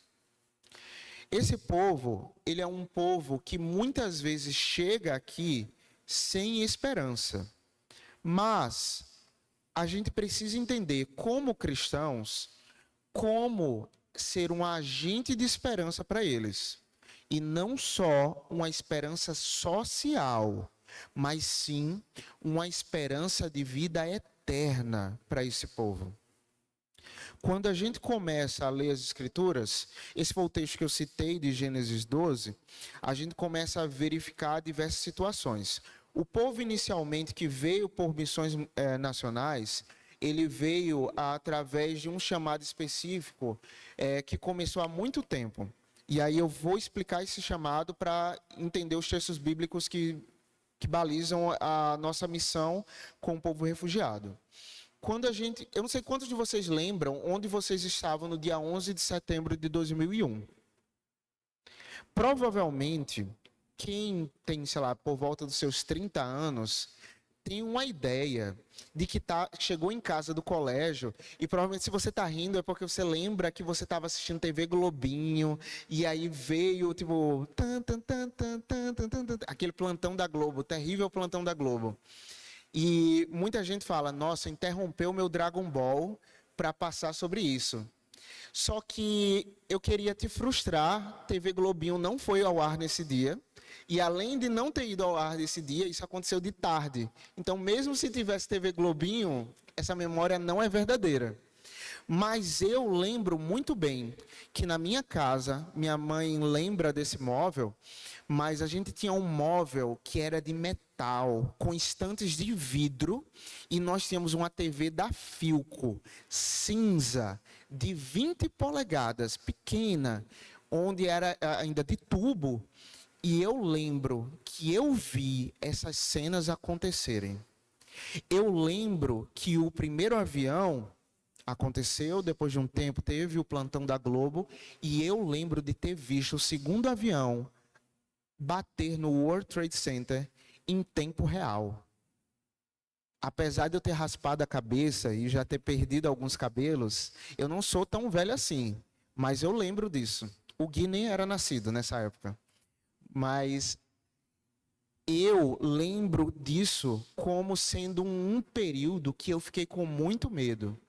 Esse povo, ele é um povo que muitas vezes chega aqui sem esperança. Mas a gente precisa entender, como cristãos, como ser um agente de esperança para eles. E não só uma esperança social, mas sim uma esperança de vida eterna para esse povo. Quando a gente começa a ler as Escrituras, esse foi o texto que eu citei de Gênesis 12, a gente começa a verificar diversas situações. O povo inicialmente que veio por missões nacionais, ele veio através de um chamado específico que começou há muito tempo. E aí eu vou explicar esse chamado para entender os textos bíblicos que balizam a nossa missão com o povo refugiado. Eu não sei quantos de vocês lembram onde vocês estavam no dia 11 de setembro de 2001. Provavelmente, quem tem, sei lá, por volta dos seus 30 anos, tem uma ideia de que chegou em casa do colégio e provavelmente se você está rindo é porque você lembra que você estava assistindo TV Globinho e aí veio, tipo, aquele plantão da Globo, terrível plantão da Globo. E muita gente fala, nossa, interrompeu meu Dragon Ball para passar sobre isso. Só que eu queria te frustrar, TV Globinho não foi ao ar nesse dia. E além de não ter ido ao ar nesse dia, isso aconteceu de tarde. Então, mesmo se tivesse TV Globinho, essa memória não é verdadeira. Mas eu lembro muito bem que na minha casa, minha mãe lembra desse móvel, mas a gente tinha um móvel que era de metal, com estantes de vidro, e nós tínhamos uma TV da Philco, cinza, de 20 polegadas, pequena, onde era ainda de tubo. E eu lembro que eu vi essas cenas acontecerem. Eu lembro que o primeiro avião aconteceu, depois de um tempo teve o plantão da Globo, e eu lembro de ter visto o segundo avião bater no World Trade Center em tempo real. Apesar de eu ter raspado a cabeça e já ter perdido alguns cabelos, eu não sou tão velho assim, mas eu lembro disso. O Gui nem era nascido nessa época. Mas eu lembro disso como sendo um período que eu fiquei com muito medo.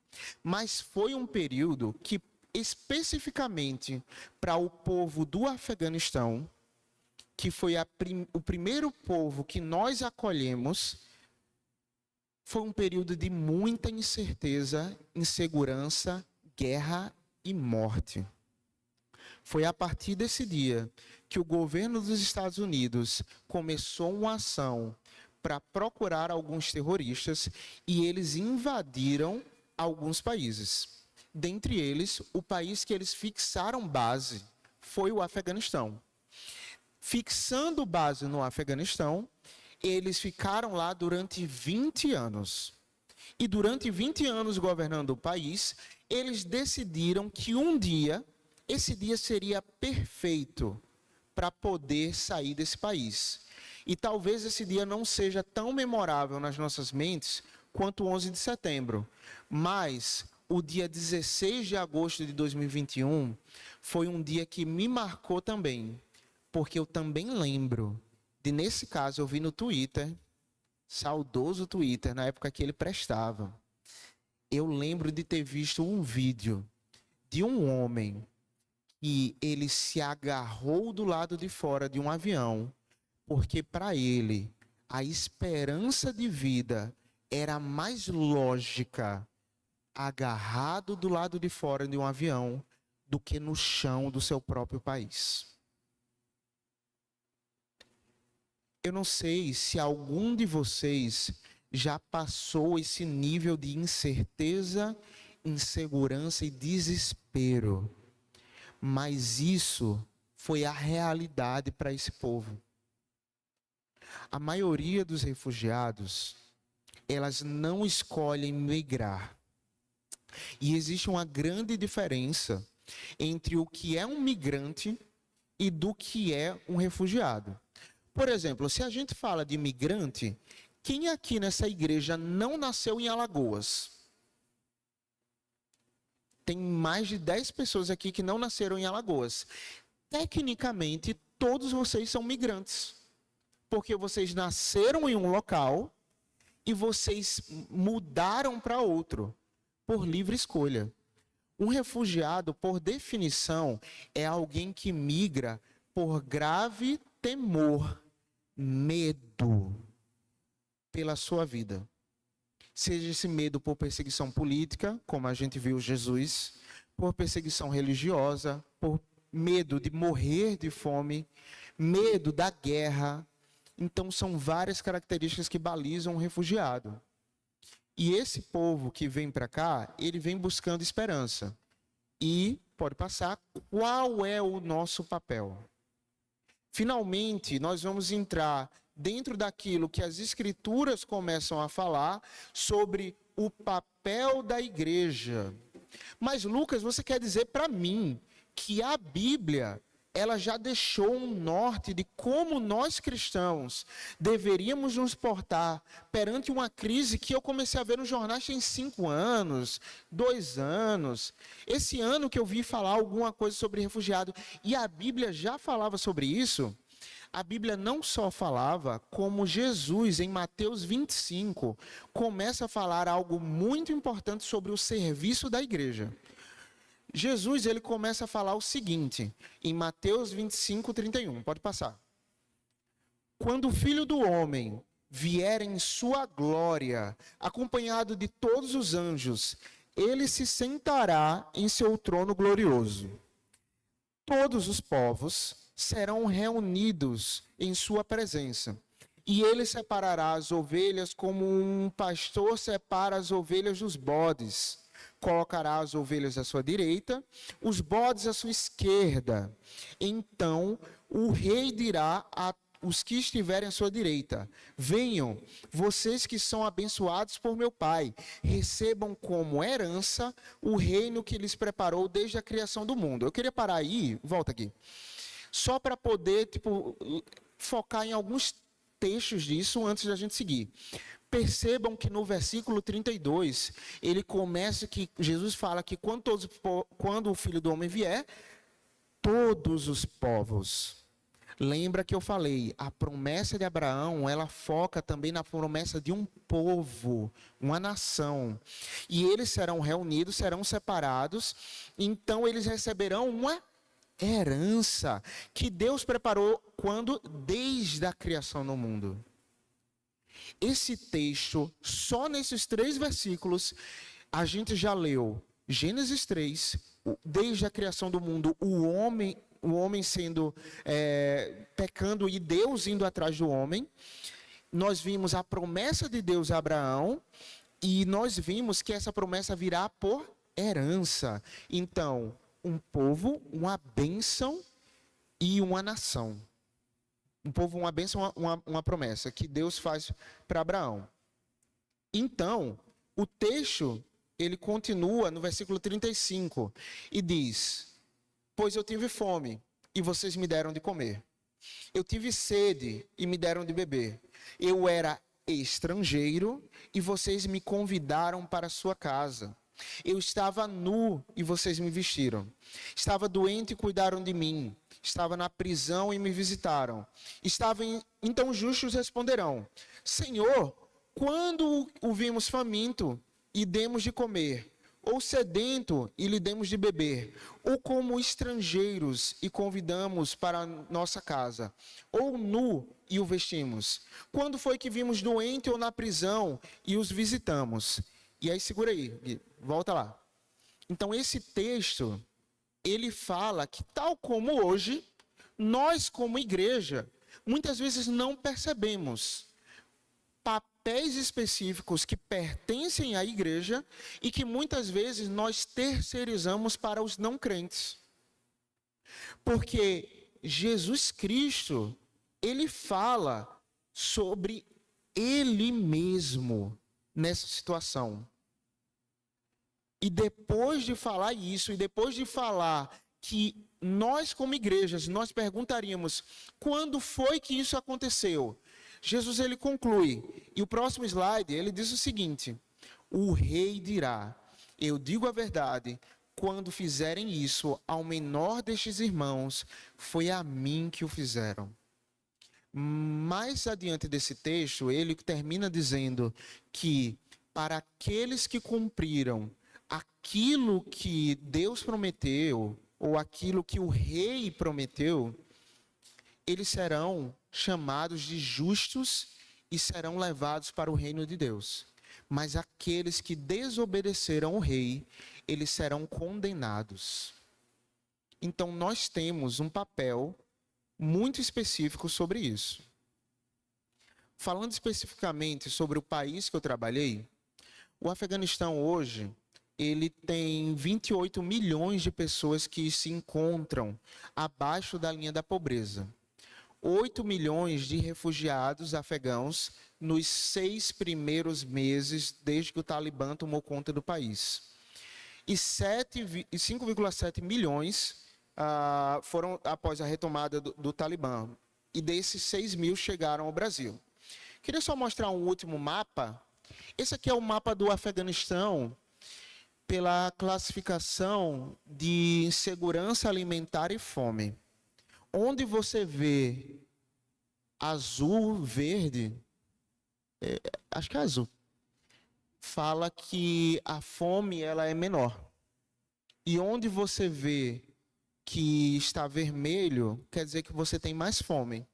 Mas foi um período que, especificamente para o povo do Afeganistão, que foi o primeiro povo que nós acolhemos, foi um período de muita incerteza, insegurança, guerra e morte. Foi a partir desse dia que o governo dos Estados Unidos começou uma ação para procurar alguns terroristas e eles invadiram alguns países. Dentre eles, o país que eles fixaram base foi o Afeganistão. Fixando base no Afeganistão, eles ficaram lá durante 20 anos. E durante 20 anos governando o país, eles decidiram que um dia, esse dia seria perfeito para poder sair desse país. E talvez esse dia não seja tão memorável nas nossas mentes quanto o 11 de setembro. Mas o dia 16 de agosto de 2021 foi um dia que me marcou também. Porque eu também lembro de, nesse caso, eu vi no Twitter, saudoso Twitter, na época que ele prestava. Eu lembro de ter visto um vídeo de um homem e ele se agarrou do lado de fora de um avião, porque para ele a esperança de vida era mais lógica agarrado do lado de fora de um avião do que no chão do seu próprio país. Eu não sei se algum de vocês já passou esse nível de incerteza, insegurança e desespero. Mas isso foi a realidade para esse povo. A maioria dos refugiados, elas não escolhem migrar. E existe uma grande diferença entre o que é um migrante e do que é um refugiado. Por exemplo, se a gente fala de migrante, quem aqui nessa igreja não nasceu em Alagoas? Tem mais de 10 pessoas aqui que não nasceram em Alagoas. Tecnicamente, todos vocês são migrantes, porque vocês nasceram em um local e vocês mudaram para outro, por livre escolha. Um refugiado, por definição, é alguém que migra por grave temor, medo pela sua vida. Seja esse medo por perseguição política, como a gente viu Jesus, por perseguição religiosa, por medo de morrer de fome, medo da guerra. Então, são várias características que balizam um refugiado. E esse povo que vem para cá, ele vem buscando esperança. E, pode passar, qual é o nosso papel? Finalmente, nós vamos entrar dentro daquilo que as Escrituras começam a falar sobre o papel da igreja. Mas, Lucas, você quer dizer para mim que a Bíblia, ela já deixou um norte de como nós cristãos deveríamos nos portar perante uma crise que eu comecei a ver nos jornais tem 5 anos, 2 anos. Esse ano que eu vi falar alguma coisa sobre refugiado, e a Bíblia já falava sobre isso. A Bíblia não só falava, como Jesus, em Mateus 25, começa a falar algo muito importante sobre o serviço da igreja. Jesus, ele começa a falar o seguinte, em Mateus 25, 31, pode passar. Quando o Filho do Homem vier em sua glória, acompanhado de todos os anjos, ele se sentará em seu trono glorioso. Todos os povos serão reunidos em sua presença. E ele separará as ovelhas como um pastor separa as ovelhas dos bodes. Colocará as ovelhas à sua direita, os bodes à sua esquerda. Então o rei dirá a os que estiverem à sua direita: venham, vocês que são abençoados por meu Pai, recebam como herança o reino que lhes preparou desde a criação do mundo. Eu queria parar aí, volta aqui, só para poder focar em alguns textos disso antes da gente seguir. Percebam que no versículo 32, ele começa que Jesus fala que quando o Filho do Homem vier, todos os povos. Lembra que eu falei, a promessa de Abraão, ela foca também na promessa de um povo, uma nação. E eles serão reunidos, serão separados, então eles receberão uma herança que Deus preparou desde a criação do mundo. Esse texto, só nesses 3 versículos, a gente já leu Gênesis 3, desde a criação do mundo, o homem sendo pecando e Deus indo atrás do homem. Nós vimos a promessa de Deus a Abraão e nós vimos que essa promessa virá por herança. Então, um povo, uma bênção e uma nação. Um povo, uma bênção, uma promessa que Deus faz para Abraão. Então, o texto, ele continua no versículo 35 e diz: pois eu tive fome e vocês me deram de comer. Eu tive sede e me deram de beber. Eu era estrangeiro e vocês me convidaram para a sua casa. Eu estava nu e vocês me vestiram. Estava doente e cuidaram de mim. Estava na prisão e me visitaram. Então justos responderão: Senhor, quando o vimos faminto e demos de comer, ou sedento e lhe demos de beber, ou como estrangeiros e convidamos para nossa casa, ou nu e o vestimos? Quando foi que vimos doente ou na prisão e os visitamos? E aí, segura aí, volta lá. Então, esse texto, ele fala que, tal como hoje, nós como igreja, muitas vezes não percebemos papéis específicos que pertencem à igreja e que muitas vezes nós terceirizamos para os não crentes. Porque Jesus Cristo, ele fala sobre ele mesmo nessa situação. E depois de falar isso, e depois de falar que nós como igrejas, nós perguntaríamos, quando foi que isso aconteceu? Jesus, ele conclui, e o próximo slide, ele diz o seguinte: o rei dirá, eu digo a verdade, quando fizerem isso ao menor destes irmãos, foi a mim que o fizeram. Mais adiante desse texto, ele termina dizendo que para aqueles que cumpriram aquilo que Deus prometeu, ou aquilo que o rei prometeu, eles serão chamados de justos e serão levados para o reino de Deus. Mas aqueles que desobedeceram o rei, eles serão condenados. Então nós temos um papel muito específico sobre isso. Falando especificamente sobre o país que eu trabalhei, o Afeganistão hoje, ele tem 28 milhões de pessoas que se encontram abaixo da linha da pobreza. 8 milhões de refugiados afegãos nos 6 primeiros meses desde que o Talibã tomou conta do país. E 5,7 milhões foram após a retomada do Talibã. E desses 6 mil chegaram ao Brasil. Queria só mostrar um último mapa. Esse aqui é o mapa do Afeganistão pela classificação de insegurança alimentar e fome. Onde você vê azul, verde, acho que é azul, fala que a fome ela é menor. E onde você vê que está vermelho, quer dizer que você tem mais fome.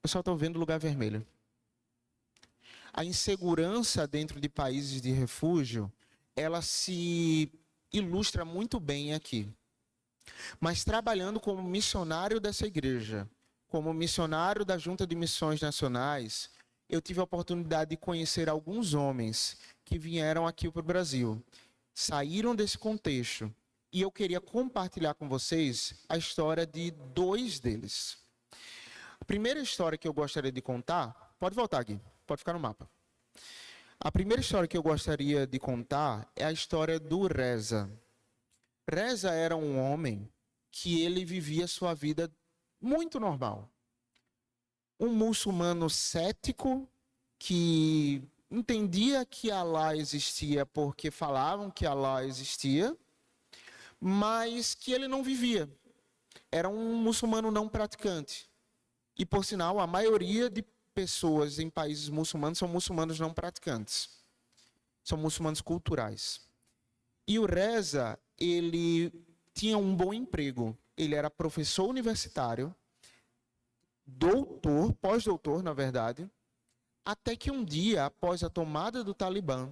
Eu só estou vendo lugar vermelho. A insegurança dentro de países de refúgio, ela se ilustra muito bem aqui. Mas trabalhando como missionário dessa igreja, como missionário da Junta de Missões Nacionais, eu tive a oportunidade de conhecer alguns homens que vieram aqui para o Brasil, saíram desse contexto, e eu queria compartilhar com vocês a história de 2 deles. A primeira história que eu gostaria de contar, pode voltar aqui, pode ficar no mapa. A primeira história que eu gostaria de contar é a história do Reza. Reza era um homem que ele vivia sua vida muito normal. Um muçulmano cético que entendia que Alá existia porque falavam que Alá existia, mas que ele não vivia. Era um muçulmano não praticante. E, por sinal, a maioria de pessoas em países muçulmanos são muçulmanos não praticantes. São muçulmanos culturais. E o Reza, ele tinha um bom emprego. Ele era professor universitário, doutor, pós-doutor, na verdade, até que um dia, após a tomada do Talibã,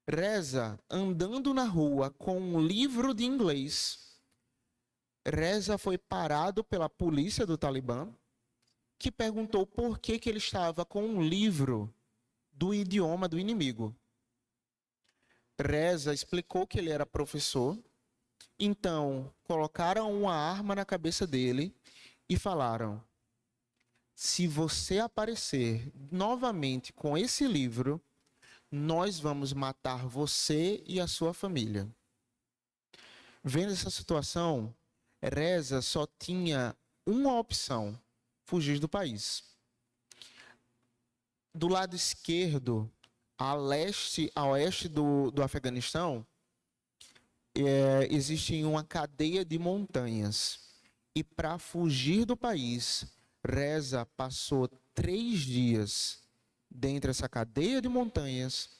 Reza, andando na rua com um livro de inglês, Reza foi parado pela polícia do Talibã, que perguntou por que ele estava com um livro do idioma do inimigo. Reza explicou que ele era professor, então colocaram uma arma na cabeça dele e falaram: se você aparecer novamente com esse livro, nós vamos matar você e a sua família. Vendo essa situação, Reza só tinha uma opção: fugir do país. Do lado esquerdo, a oeste do Afeganistão, existe uma cadeia de montanhas. E para fugir do país, Reza passou 3 dias dentro dessa cadeia de montanhas,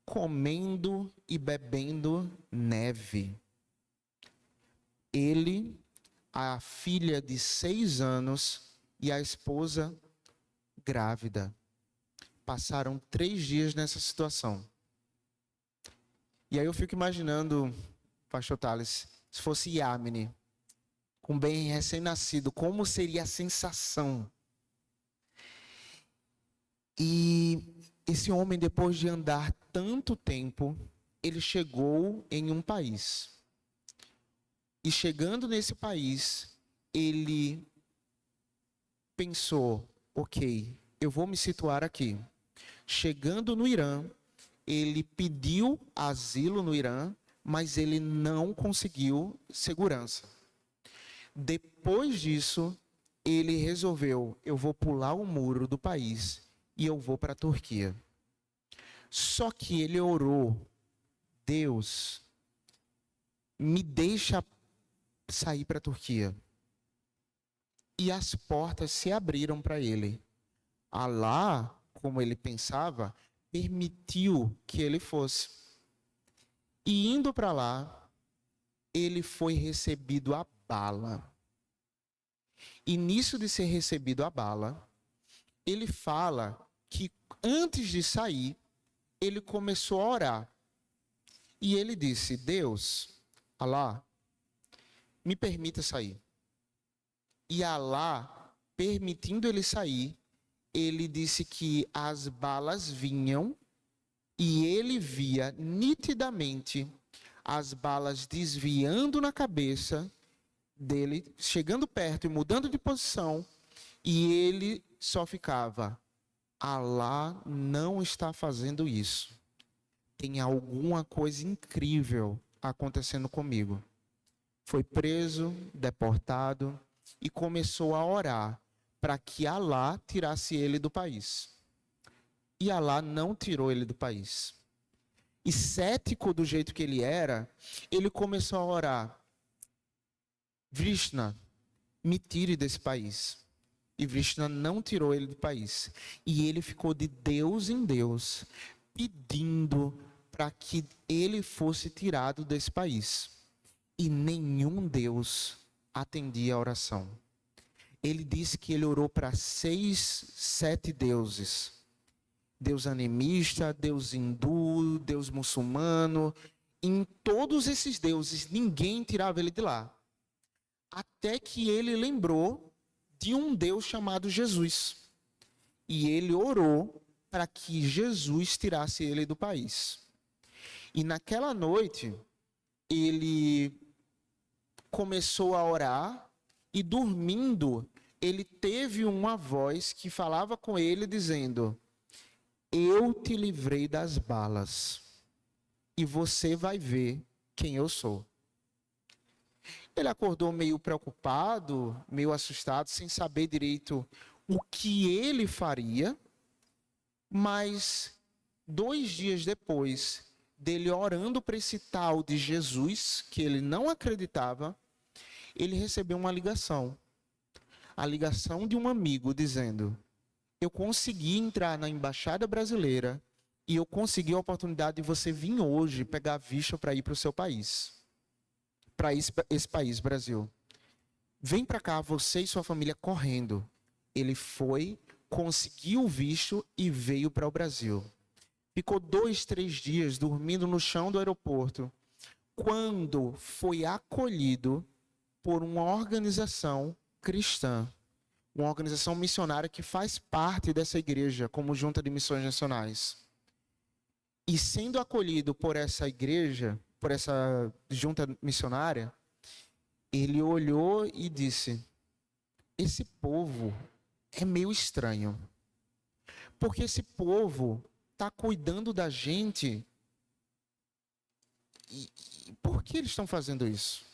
comendo e bebendo neve. Ele, a filha de 6 anos e a esposa grávida passaram 3 dias nessa situação. E aí eu fico imaginando, pastor Thales, se fosse Yamini, com bem recém-nascido, como seria a sensação? E esse homem, depois de andar tanto tempo, ele chegou em um país. E chegando nesse país, ele pensou: ok, eu vou me situar aqui. Chegando no Irã, ele pediu asilo no Irã, mas ele não conseguiu segurança. Depois disso, ele resolveu, eu vou pular o muro do país e eu vou para a Turquia. Só que ele orou, Deus, me deixa sair para a Turquia. E as portas se abriram para ele. Alá, como ele pensava, permitiu que ele fosse. E indo para lá, ele foi recebido a bala. E nisso de ser recebido a bala, ele fala que antes de sair, ele começou a orar. E ele disse, Deus, Alá, me permita sair. E Alá, permitindo ele sair, ele disse que as balas vinham e ele via nitidamente as balas desviando na cabeça dele, chegando perto e mudando de posição, e ele só ficava, Alá não está fazendo isso. Tem alguma coisa incrível acontecendo comigo. Foi preso, deportado e começou a orar para que Alá tirasse ele do país. E Alá não tirou ele do país. E cético do jeito que ele era, ele começou a orar, Vrishna, me tire desse país. E Vrishna não tirou ele do país. E ele ficou de Deus em Deus, pedindo para que ele fosse tirado desse país. E nenhum Deus atendia a oração. Ele disse que ele orou para 6, 7 deuses. Deus animista, Deus hindu, Deus muçulmano. Em todos esses deuses, ninguém tirava ele de lá. Até que ele lembrou de um Deus chamado Jesus. E ele orou para que Jesus tirasse ele do país. E naquela noite, ele começou a orar e dormindo, ele teve uma voz que falava com ele dizendo, eu te livrei das balas e você vai ver quem eu sou. Ele acordou meio preocupado, meio assustado, sem saber direito o que ele faria, mas 2 dias depois dele orando para esse tal de Jesus, que ele não acreditava, ele recebeu uma ligação. A ligação de um amigo dizendo, eu consegui entrar na embaixada brasileira e eu consegui a oportunidade de você vir hoje pegar visto para ir para o seu país. Para esse país, Brasil. Vem para cá, você e sua família correndo. Ele foi, conseguiu o visto e veio para o Brasil. Ficou 2, 3 dias dormindo no chão do aeroporto, quando foi acolhido por uma organização cristã, uma organização missionária que faz parte dessa igreja, como Junta de Missões Nacionais. E sendo acolhido por essa igreja, por essa junta missionária, ele olhou e disse, esse povo é meio estranho, porque esse povo está cuidando da gente, e por que eles estão fazendo isso?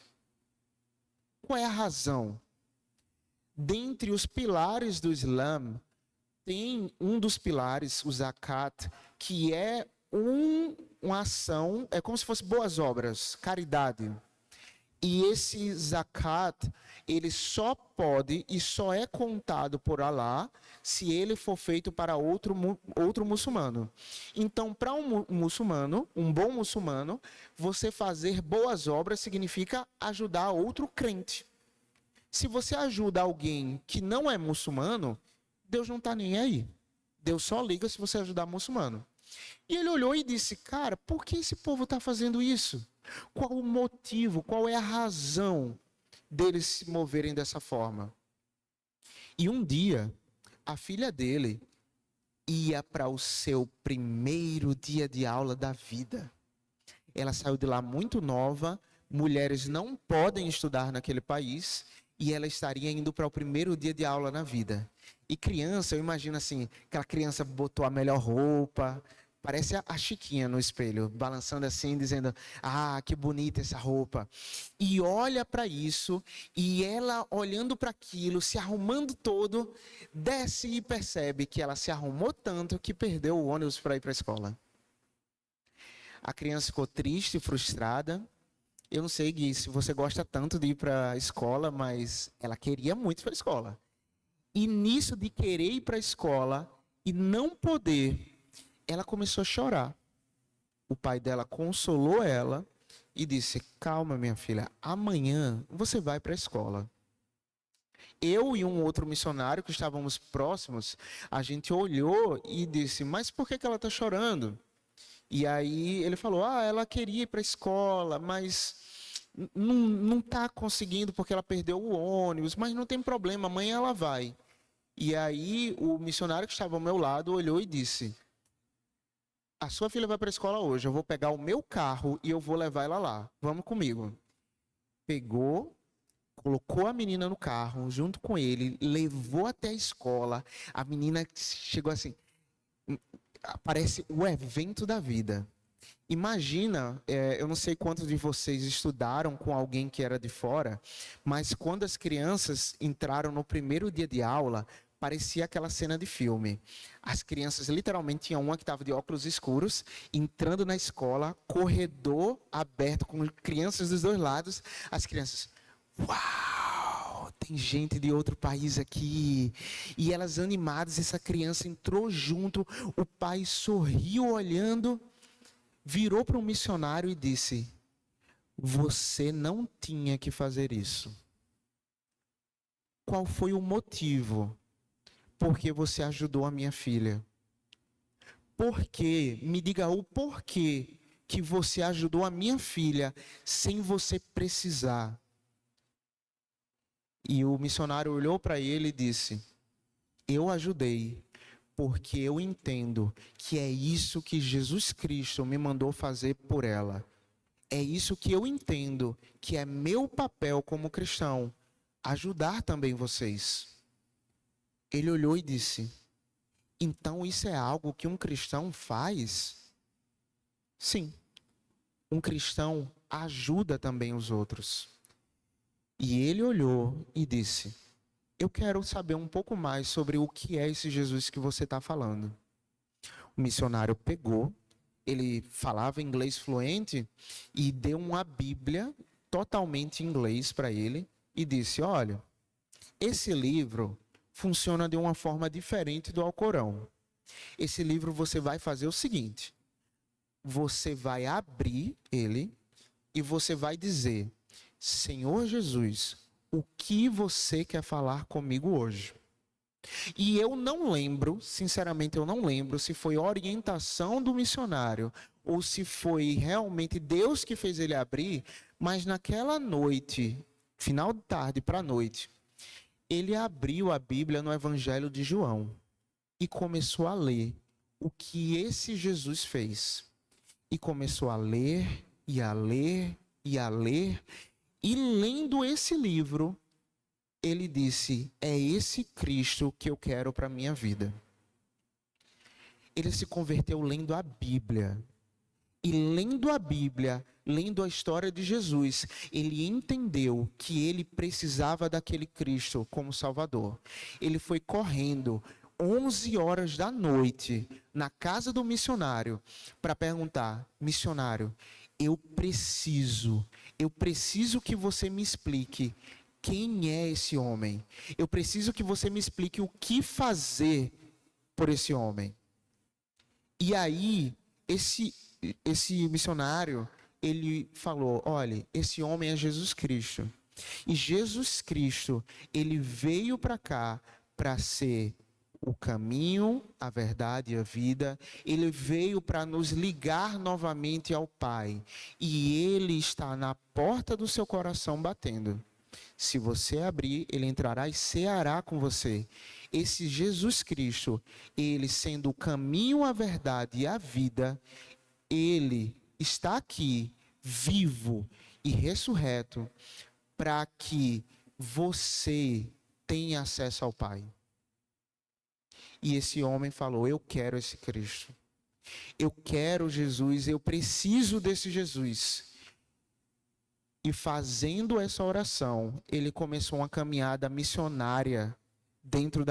Qual é a razão? Dentre os pilares do Islã, tem um dos pilares, o zakat, que é uma ação, é como se fosse boas obras, caridade. E esse zakat, ele só pode e só é contado por Alá se ele for feito para outro muçulmano. Então, para um muçulmano, um bom muçulmano, você fazer boas obras significa ajudar outro crente. Se você ajuda alguém que não é muçulmano, Deus não está nem aí. Deus só liga se você ajudar muçulmano. E ele olhou e disse, cara, por que esse povo está fazendo isso? Qual o motivo, qual é a razão deles se moverem dessa forma? E um dia, a filha dele ia para o seu primeiro dia de aula da vida. Ela saiu de lá muito nova, mulheres não podem estudar naquele país, e ela estaria indo para o primeiro dia de aula na vida. E criança, eu imagino assim, aquela criança botou a melhor roupa, Parece a Chiquinha no espelho, balançando assim, dizendo: ah, que bonita essa roupa. E olha para isso, e ela olhando para aquilo, se arrumando todo, desce e percebe que ela se arrumou tanto que perdeu o ônibus para ir para a escola. A criança ficou triste, frustrada. Eu não sei, Gui, se você gosta tanto de ir para a escola, mas ela queria muito ir para a escola. E nisso de querer ir para a escola e não poder, ela começou a chorar. O pai dela consolou ela e disse: calma, minha filha, amanhã você vai para a escola. Eu e um outro missionário que estávamos próximos, a gente olhou e disse: mas por que ela está chorando? E aí ele falou: ah, ela queria ir para a escola, mas não está conseguindo porque ela perdeu o ônibus, mas não tem problema, amanhã ela vai. E aí o missionário que estava ao meu lado olhou e disse: a sua filha vai para a escola hoje, eu vou pegar o meu carro e eu vou levar ela lá. Vamos comigo. Pegou, colocou a menina no carro junto com ele, levou até a escola. A menina chegou assim, parece o evento da vida. Imagina, eu não sei quantos de vocês estudaram com alguém que era de fora, mas quando as crianças entraram no primeiro dia de aula, parecia aquela cena de filme. As crianças, literalmente, tinha uma que estava de óculos escuros, entrando na escola, corredor aberto, com crianças dos dois lados. As crianças, uau, tem gente de outro país aqui. E elas animadas, essa criança entrou junto, o pai sorriu olhando, virou para um missionário e disse: você não tinha que fazer isso. Qual foi o motivo? Porque você ajudou a minha filha. Por quê? Me diga o porquê que você ajudou a minha filha sem você precisar. E o missionário olhou para ele e disse: eu ajudei porque eu entendo que é isso que Jesus Cristo me mandou fazer por ela. É isso que eu entendo que é meu papel como cristão, ajudar também vocês. Ele olhou e disse: então isso é algo que um cristão faz? Sim, um cristão ajuda também os outros. E ele olhou e disse: eu quero saber um pouco mais sobre o que é esse Jesus que você está falando. O missionário pegou, ele falava inglês fluente e deu uma Bíblia totalmente em inglês para ele e disse: olha, esse livro funciona de uma forma diferente do Alcorão. Esse livro você vai fazer o seguinte: você vai abrir ele e você vai dizer: Senhor Jesus, o que você quer falar comigo hoje? E eu não lembro, sinceramente eu não lembro se foi orientação do missionário ou se foi realmente Deus que fez ele abrir, mas naquela noite, final de tarde para a noite, ele abriu a Bíblia no Evangelho de João e começou a ler o que esse Jesus fez. E começou a ler, e a ler, e a ler. E lendo esse livro, ele disse: é esse Cristo que eu quero para a minha vida. Ele se converteu lendo a Bíblia. E lendo a Bíblia, lendo a história de Jesus, ele entendeu que ele precisava daquele Cristo como Salvador. Ele foi correndo 11 horas da noite na casa do missionário para perguntar: missionário, eu preciso que você me explique quem é esse homem. Eu preciso que você me explique o que fazer por esse homem. E aí, esse missionário, ele falou: olha, esse homem é Jesus Cristo. E Jesus Cristo, ele veio para cá para ser o caminho, a verdade e a vida. Ele veio para nos ligar novamente ao Pai. E ele está na porta do seu coração batendo. Se você abrir, ele entrará e ceará com você. Esse Jesus Cristo, ele sendo o caminho, a verdade e a vida, ele está aqui, vivo e ressurreto, para que você tenha acesso ao Pai. E esse homem falou: eu quero esse Cristo. Eu quero Jesus, eu preciso desse Jesus. E fazendo essa oração, ele começou uma caminhada missionária dentro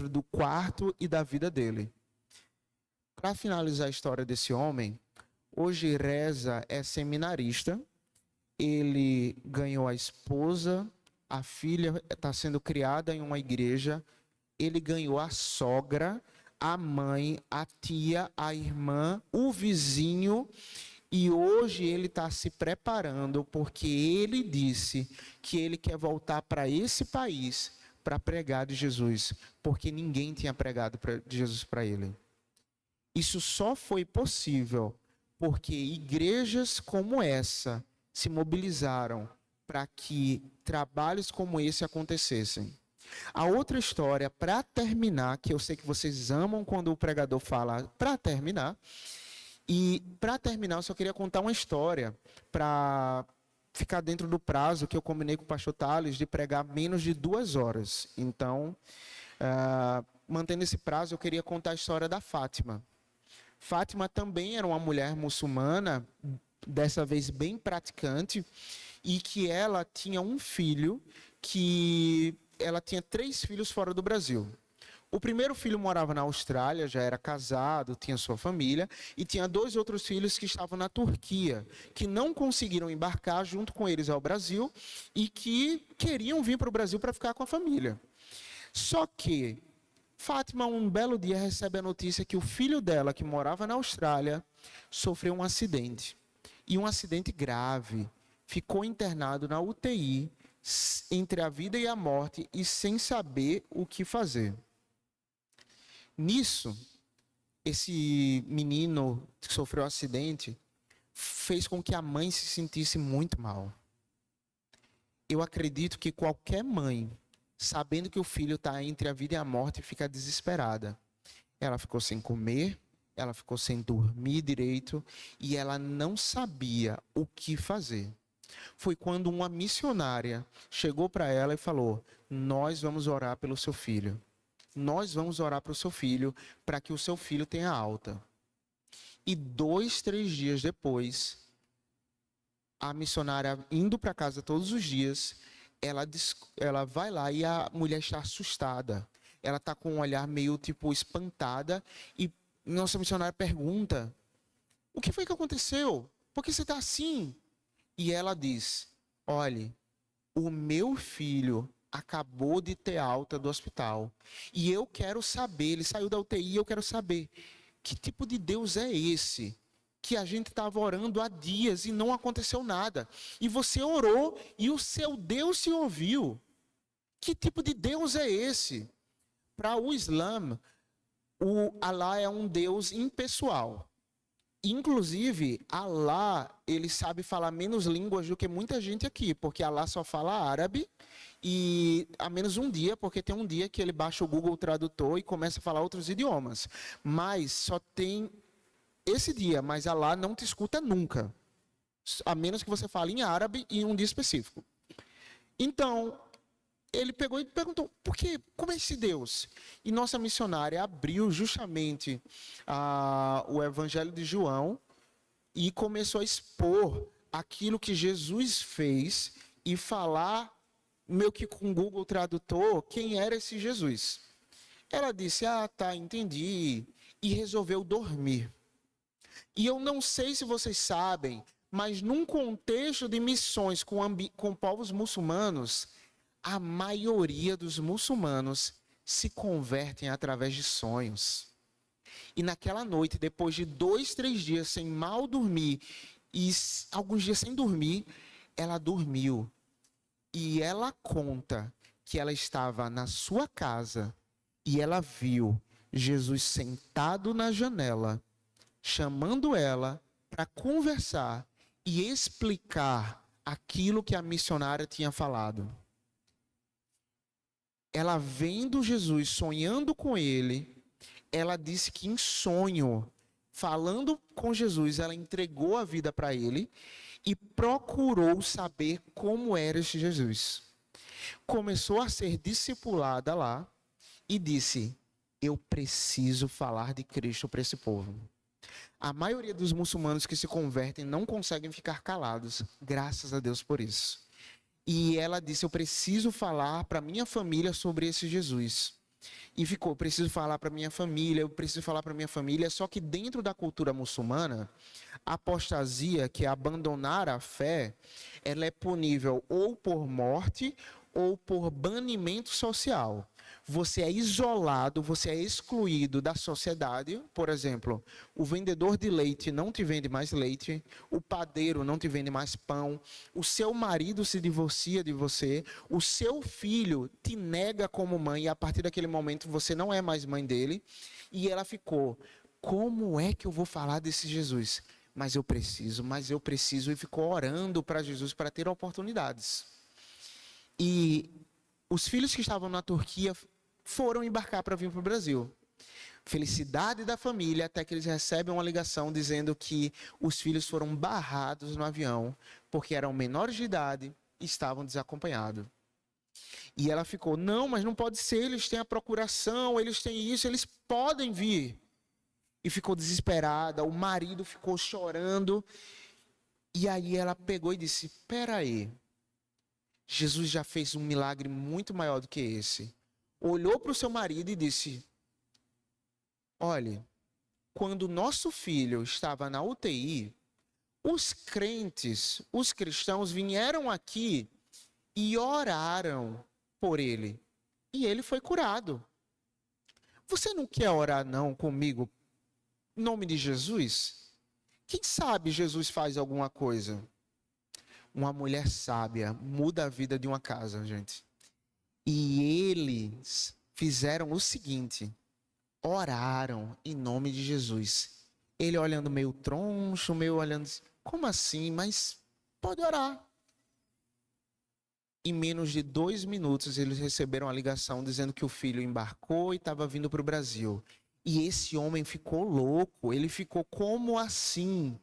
do quarto e da vida dele. Para finalizar a história desse homem, hoje Reza é seminarista, ele ganhou a esposa, a filha está sendo criada em uma igreja, ele ganhou a sogra, a mãe, a tia, a irmã, o vizinho, e hoje ele está se preparando porque ele disse que ele quer voltar para esse país para pregar de Jesus, porque ninguém tinha pregado de Jesus para ele. Isso só foi possível porque igrejas como essa se mobilizaram para que trabalhos como esse acontecessem. A outra história, para terminar, que eu sei que vocês amam quando o pregador fala para terminar, eu só queria contar uma história para ficar dentro do prazo que eu combinei com o pastor Thales de pregar menos de 2 horas. Então, mantendo esse prazo, eu queria contar a história da Fátima. Fátima também era uma mulher muçulmana, dessa vez bem praticante, e que ela tinha um filho, que ela tinha 3 filhos fora do Brasil. O primeiro filho morava na Austrália, já era casado, tinha sua família, e tinha 2 outros filhos que estavam na Turquia, que não conseguiram embarcar junto com eles ao Brasil e que queriam vir para o Brasil para ficar com a família. Só que Fátima, um belo dia, recebe a notícia que o filho dela, que morava na Austrália, sofreu um acidente. E um acidente grave. Ficou internado na UTI, entre a vida e a morte, e sem saber o que fazer. Nisso, esse menino que sofreu um acidente fez com que a mãe se sentisse muito mal. Eu acredito que qualquer mãe, sabendo que o filho está entre a vida e a morte, fica desesperada. Ela ficou sem comer, ela ficou sem dormir direito e ela não sabia o que fazer. Foi quando uma missionária chegou para ela e falou: nós vamos orar pelo seu filho. Nós vamos orar para o seu filho, para que o seu filho tenha alta. E 2, 3 dias depois, a missionária indo para casa todos os dias, ela vai lá e a mulher está assustada. Ela está com um olhar meio tipo espantada e nossa missionária pergunta: o que foi que aconteceu? Por que você está assim? E ela diz: olhe, o meu filho acabou de ter alta do hospital. E eu quero saber, ele saiu da UTI, e eu quero saber, que tipo de Deus é esse? Que a gente estava orando há dias e não aconteceu nada. E você orou e o seu Deus se ouviu. Que tipo de Deus é esse? Para o Islã, o Alá é um Deus impessoal. Inclusive, Alá, ele sabe falar menos línguas do que muita gente aqui, porque Alá só fala árabe, e há menos um dia, porque tem um dia que ele baixa o Google Tradutor e começa a falar outros idiomas. Mas só tem esse dia, mas Alá não te escuta nunca, a menos que você fale em árabe e em um dia específico. Então, ele pegou e perguntou: por quê? Como é esse Deus? E nossa missionária abriu justamente o Evangelho de João e começou a expor aquilo que Jesus fez e falar, meio que com o Google Tradutor, quem era esse Jesus. Ela disse: tá, entendi. E resolveu dormir. E eu não sei se vocês sabem, mas num contexto de missões com povos muçulmanos, a maioria dos muçulmanos se convertem através de sonhos. E naquela noite, depois de 2, 3 dias sem mal dormir, e alguns dias sem dormir, ela dormiu. E ela conta que ela estava na sua casa e ela viu Jesus sentado na janela, chamando ela para conversar e explicar aquilo que a missionária tinha falado. Ela vendo Jesus, sonhando com ele, ela disse que em sonho, falando com Jesus, ela entregou a vida para ele e procurou saber como era esse Jesus. Começou a ser discipulada lá e disse: eu preciso falar de Cristo para esse povo. A maioria dos muçulmanos que se convertem não conseguem ficar calados. Graças a Deus por isso. E ela disse, eu preciso falar para minha família sobre esse Jesus. E ficou, eu preciso falar para minha família, eu preciso falar para minha família. Só que dentro da cultura muçulmana, a apostasia, que é abandonar a fé, ela é punível ou por morte ou por banimento social. Você é isolado, você é excluído da sociedade. Por exemplo, o vendedor de leite não te vende mais leite, o padeiro não te vende mais pão, o seu marido se divorcia de você, o seu filho te nega como mãe e a partir daquele momento você não é mais mãe dele. E ela ficou, como é que eu vou falar desse Jesus? Mas eu preciso, e ficou orando para Jesus para ter oportunidades. E os filhos que estavam na Turquia foram embarcar para vir para o Brasil. Felicidade da família, até que eles recebem uma ligação dizendo que os filhos foram barrados no avião, porque eram menores de idade e estavam desacompanhados. E ela ficou, não, mas não pode ser, eles têm a procuração, eles têm isso, eles podem vir. E ficou desesperada, o marido ficou chorando. E aí ela pegou e disse, espera aí, Jesus já fez um milagre muito maior do que esse. Olhou para o seu marido e disse, olhe, quando nosso filho estava na UTI, os crentes, os cristãos vieram aqui e oraram por ele. E ele foi curado. Você não quer orar não comigo, em nome de Jesus? Quem sabe Jesus faz alguma coisa? Uma mulher sábia muda a vida de uma casa, gente. E eles fizeram o seguinte, oraram em nome de Jesus. Ele olhando meio troncho, meio olhando, como assim? Mas pode orar. Em menos de 2 minutos, eles receberam a ligação dizendo que o filho embarcou e estava vindo para o Brasil. E esse homem ficou louco, ele ficou, como assim?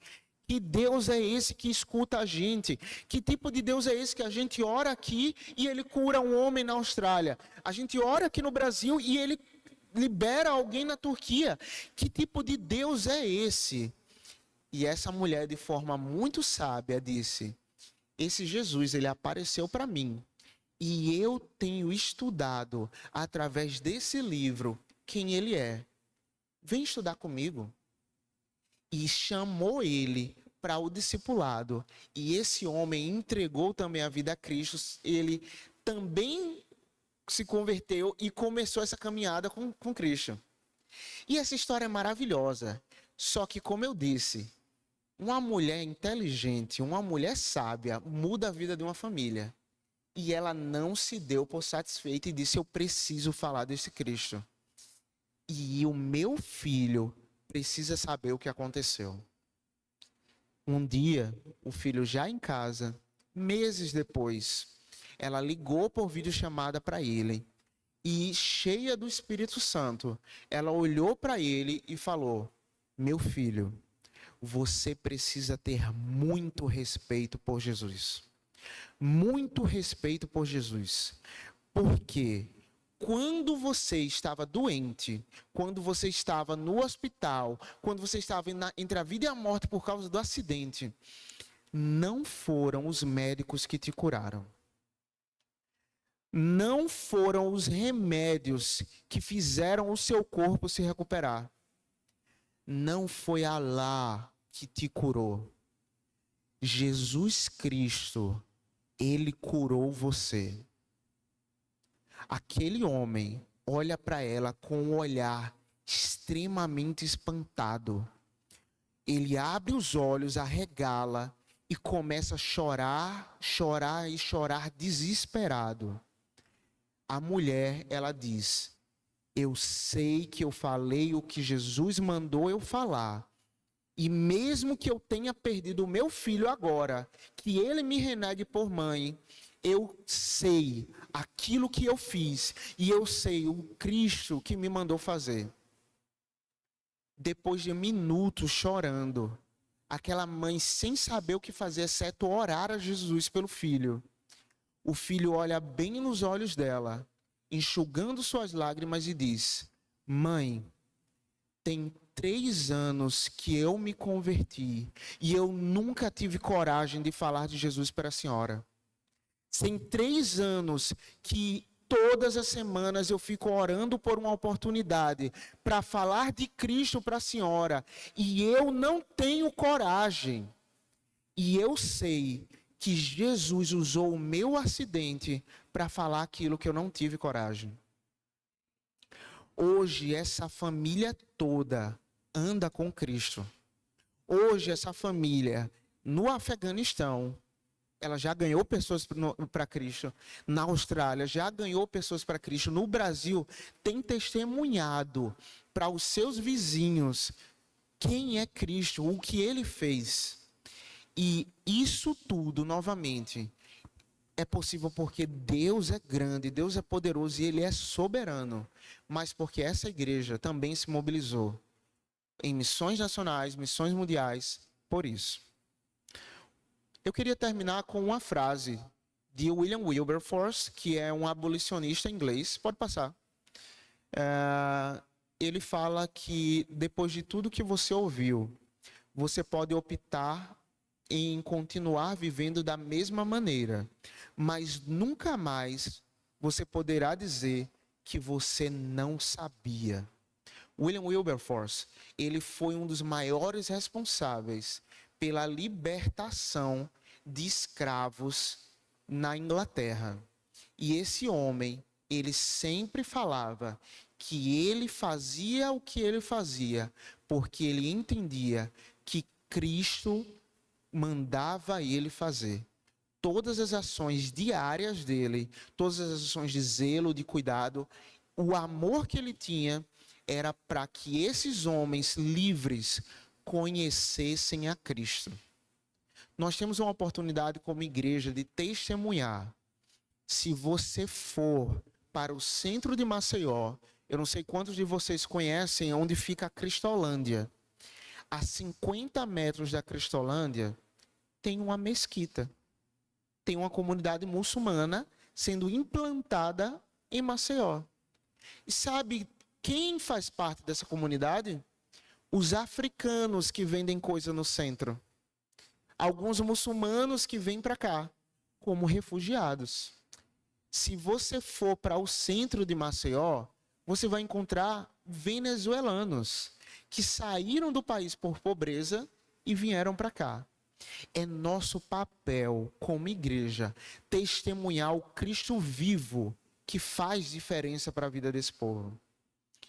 Que Deus é esse que escuta a gente? Que tipo de Deus é esse que a gente ora aqui e ele cura um homem na Austrália? A gente ora aqui no Brasil e ele libera alguém na Turquia. Que tipo de Deus é esse? E essa mulher, de forma muito sábia, disse, esse Jesus, ele apareceu para mim. E eu tenho estudado, através desse livro, quem ele é. Vem estudar comigo. E chamou ele para o discipulado. E esse homem entregou também a vida a Cristo. Ele também se converteu e começou essa caminhada com Cristo. E essa história é maravilhosa. Só que, como eu disse, uma mulher inteligente, uma mulher sábia, muda a vida de uma família. E ela não se deu por satisfeita e disse, eu preciso falar desse Cristo. E o meu filho precisa saber o que aconteceu. Um dia, o filho já em casa, meses depois, ela ligou por videochamada para ele. E cheia do Espírito Santo, ela olhou para ele e falou, meu filho, você precisa ter muito respeito por Jesus. Muito respeito por Jesus. Porque quando você estava doente, quando você estava no hospital, quando você estava entre a vida e a morte por causa do acidente, não foram os médicos que te curaram. Não foram os remédios que fizeram o seu corpo se recuperar. Não foi Alá que te curou. Jesus Cristo, ele curou você. Aquele homem olha para ela com um olhar extremamente espantado. Ele abre os olhos, arregala e começa a chorar, chorar e chorar desesperado. A mulher, ela diz, eu sei que eu falei o que Jesus mandou eu falar. E mesmo que eu tenha perdido o meu filho agora, que ele me renegue por mãe, eu sei aquilo que eu fiz e eu sei o Cristo que me mandou fazer. Depois de minutos chorando, aquela mãe sem saber o que fazer, exceto orar a Jesus pelo filho. O filho olha bem nos olhos dela, enxugando suas lágrimas e diz, mãe, Tem 3 anos que eu me converti e eu nunca tive coragem de falar de Jesus para a senhora. Tem 3 anos que todas as semanas eu fico orando por uma oportunidade para falar de Cristo para a senhora e eu não tenho coragem. E eu sei que Jesus usou o meu acidente para falar aquilo que eu não tive coragem. Hoje essa família toda anda com Cristo. Hoje essa família no Afeganistão, ela já ganhou pessoas para Cristo. Na Austrália já ganhou pessoas para Cristo. No Brasil tem testemunhado para os seus vizinhos quem é Cristo, o que ele fez. E isso tudo, novamente, é possível porque Deus é grande, Deus é poderoso e Ele é soberano. Mas porque essa igreja também se mobilizou em missões nacionais, missões mundiais, por isso. Eu queria terminar com uma frase de William Wilberforce, que é um abolicionista inglês. Pode passar. Ele fala que depois de tudo que você ouviu, você pode optar em continuar vivendo da mesma maneira, mas nunca mais você poderá dizer que você não sabia. William Wilberforce, ele foi um dos maiores responsáveis pela libertação de escravos na Inglaterra. E esse homem, ele sempre falava que ele fazia o que ele fazia, porque ele entendia que Cristo mandava ele fazer. Todas as ações diárias dele, todas as ações de zelo, de cuidado, o amor que ele tinha era para que esses homens livres conhecessem a Cristo. Nós temos uma oportunidade como igreja de testemunhar. Se você for para o centro de Maceió, eu não sei quantos de vocês conhecem onde fica a Cristolândia. A 50 metros da Cristolândia, tem uma mesquita. Tem uma comunidade muçulmana sendo implantada em Maceió. E sabe quem faz parte dessa comunidade? Os africanos que vendem coisa no centro. Alguns muçulmanos que vêm para cá como refugiados. Se você for para o centro de Maceió, você vai encontrar venezuelanos que saíram do país por pobreza e vieram para cá. É nosso papel como igreja testemunhar o Cristo vivo que faz diferença para a vida desse povo.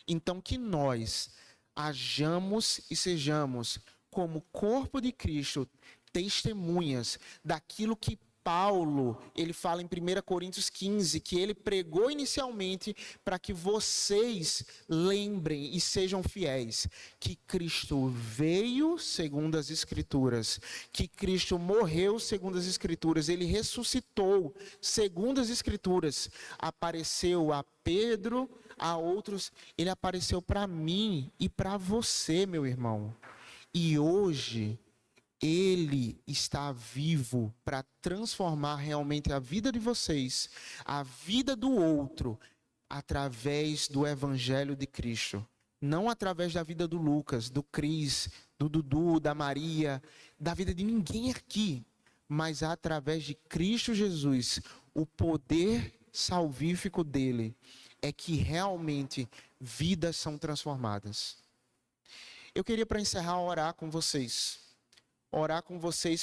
Então que nós hajamos e sejamos como corpo de Cristo testemunhas daquilo que Paulo, ele fala em 1 Coríntios 15, que ele pregou inicialmente para que vocês lembrem e sejam fiéis, que Cristo veio segundo as Escrituras, que Cristo morreu segundo as Escrituras, ele ressuscitou segundo as Escrituras, apareceu a Pedro, a outros, ele apareceu para mim e para você, meu irmão. E hoje ele está vivo para transformar realmente a vida de vocês, a vida do outro, através do Evangelho de Cristo. Não através da vida do Lucas, do Cris, do Dudu, da Maria, da vida de ninguém aqui, mas através de Cristo Jesus. O poder salvífico dele é que realmente vidas são transformadas. Eu queria, para encerrar, orar com vocês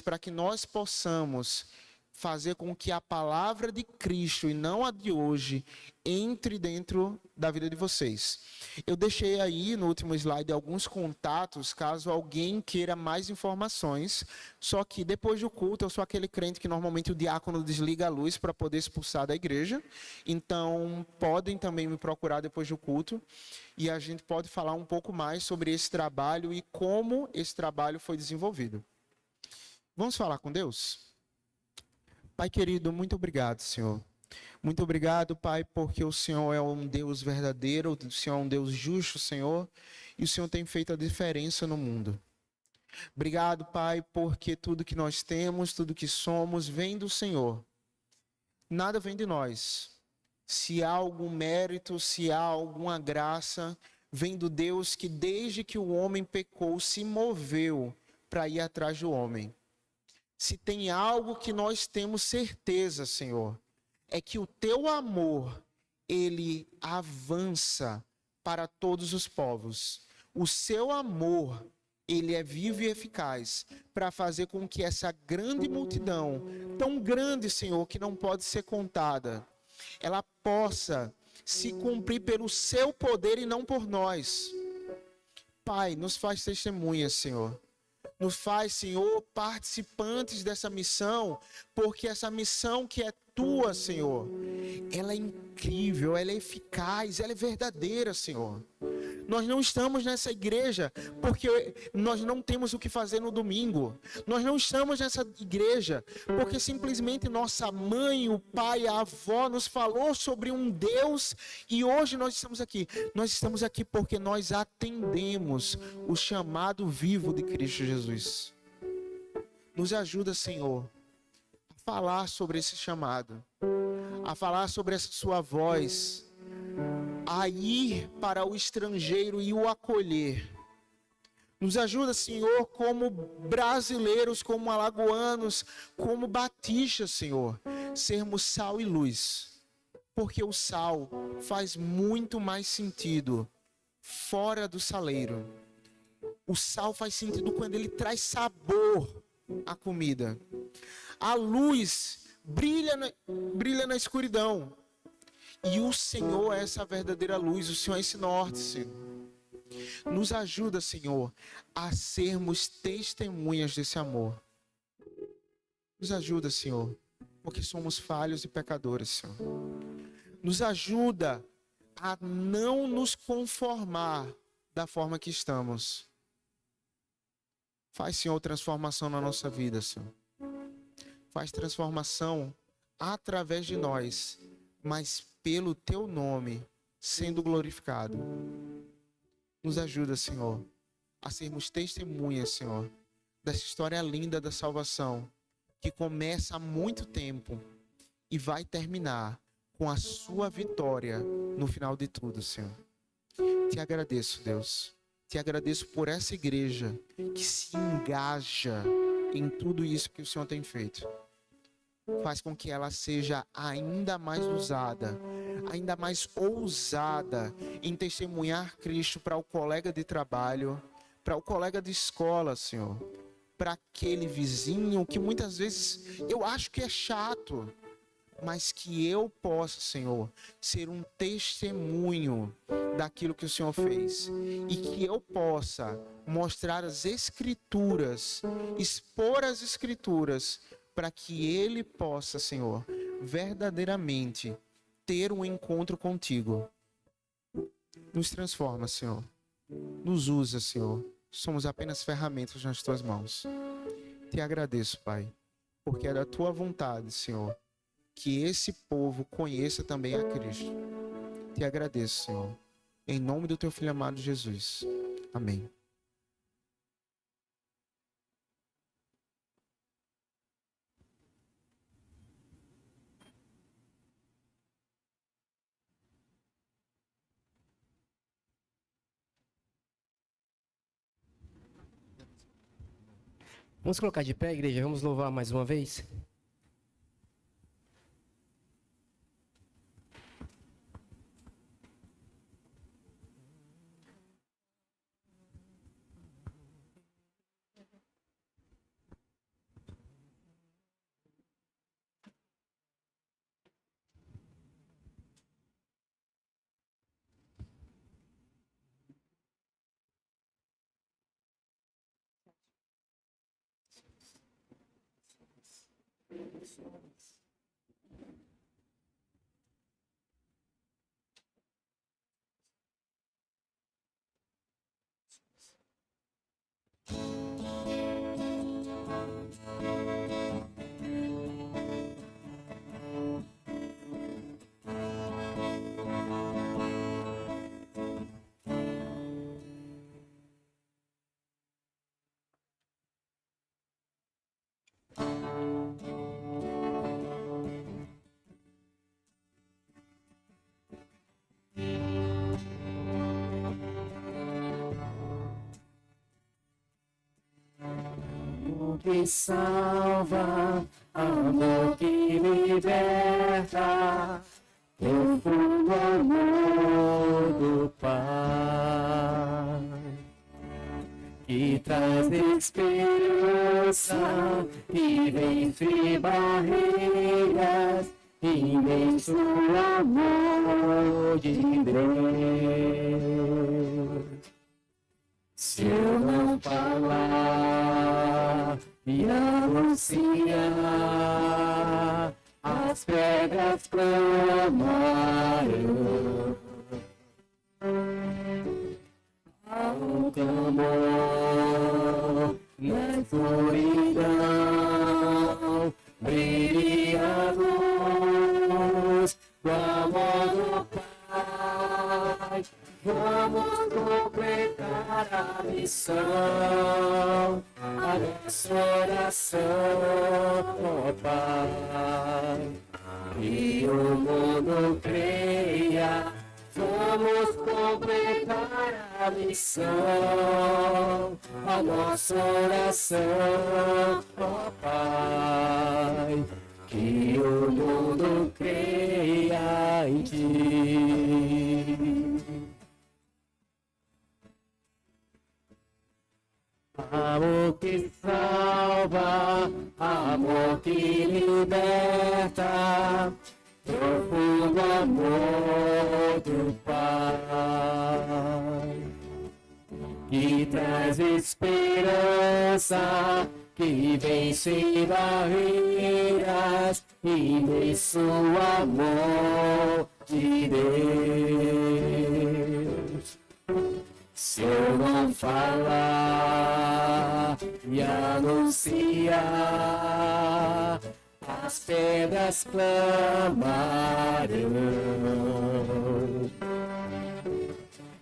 para que nós possamos fazer com que a palavra de Cristo e não a de hoje entre dentro da vida de vocês. Eu deixei aí no último slide alguns contatos, caso alguém queira mais informações, só que depois do culto eu sou aquele crente que normalmente o diácono desliga a luz para poder expulsar da igreja, então podem também me procurar depois do culto e a gente pode falar um pouco mais sobre esse trabalho e como esse trabalho foi desenvolvido. Vamos falar com Deus? Pai querido, muito obrigado, Senhor. Muito obrigado, Pai, porque o Senhor é um Deus verdadeiro, o Senhor é um Deus justo, Senhor, e o Senhor tem feito a diferença no mundo. Obrigado, Pai, porque tudo que nós temos, tudo que somos, vem do Senhor. Nada vem de nós. Se há algum mérito, se há alguma graça, vem do Deus que desde que o homem pecou se moveu para ir atrás do homem. Se tem algo que nós temos certeza, Senhor, é que o teu amor, ele avança para todos os povos. O seu amor, ele é vivo e eficaz para fazer com que essa grande multidão, tão grande, Senhor, que não pode ser contada, ela possa se cumprir pelo seu poder e não por nós. Pai, nos faz testemunhas, Senhor. Nos faz, Senhor, participantes dessa missão, porque essa missão que é tua, Senhor, ela é incrível, ela é eficaz, ela é verdadeira, Senhor. Nós não estamos nessa igreja porque nós não temos o que fazer no domingo. Nós não estamos nessa igreja porque simplesmente nossa mãe, o pai, a avó nos falou sobre um Deus e hoje nós estamos aqui. Nós estamos aqui porque nós atendemos o chamado vivo de Cristo Jesus. Nos ajuda, Senhor, a falar sobre esse chamado, a falar sobre essa sua voz, a ir para o estrangeiro e o acolher. Nos ajuda, Senhor, como brasileiros, como alagoanos, como batistas, Senhor, sermos sal e luz. Porque o sal faz muito mais sentido fora do saleiro. O sal faz sentido quando ele traz sabor à comida. A luz brilha na escuridão. E o Senhor é essa verdadeira luz, o Senhor é esse norte, Senhor. Nos ajuda, Senhor, a sermos testemunhas desse amor. Nos ajuda, Senhor, porque somos falhos e pecadores, Senhor. Nos ajuda a não nos conformar da forma que estamos. Faz, Senhor, transformação na nossa vida, Senhor. Faz transformação através de nós, mas pelo teu nome sendo glorificado. Nos ajuda, Senhor, a sermos testemunhas, Senhor, dessa história linda da salvação, que começa há muito tempo e vai terminar com a sua vitória no final de tudo, Senhor. Te agradeço, Deus. Te agradeço por essa igreja que se engaja em tudo isso que o Senhor tem feito. Faz com que ela seja ainda mais usada, ainda mais ousada em testemunhar Cristo para o colega de trabalho, para o colega de escola, Senhor, para aquele vizinho que muitas vezes eu acho que é chato, mas que eu possa, Senhor, ser um testemunho daquilo que o Senhor fez e que eu possa mostrar as Escrituras, expor as Escrituras, para que ele possa, Senhor, verdadeiramente ter um encontro contigo. Nos transforma, Senhor. Nos usa, Senhor. Somos apenas ferramentas nas tuas mãos. Te agradeço, Pai, porque é da tua vontade, Senhor, que esse povo conheça também a Cristo. Te agradeço, Senhor. Em nome do teu Filho amado Jesus. Amém. Vamos colocar de pé, igreja? Vamos louvar mais uma vez? que salva, amor que liberta, profundo amor do Pai, que traz esperança e vence barreiras, imenso amor de Deus. Se eu não falar e anunciar, as pedras clamarão. Há um clamor na escuridão, brilha a luz do amor do Pai. Vamos completar a missão, a nossa oração, ó Pai. E o mundo creia, vamos completar a missão, a nossa oração, ó Pai. Que o mundo creia em Ti. Amor que salva, amor que liberta, profundo amor do Pai, que traz esperança, que vence barreiras, imenso amor de Deus. Se eu não falar e anunciar, as pedras clamarão.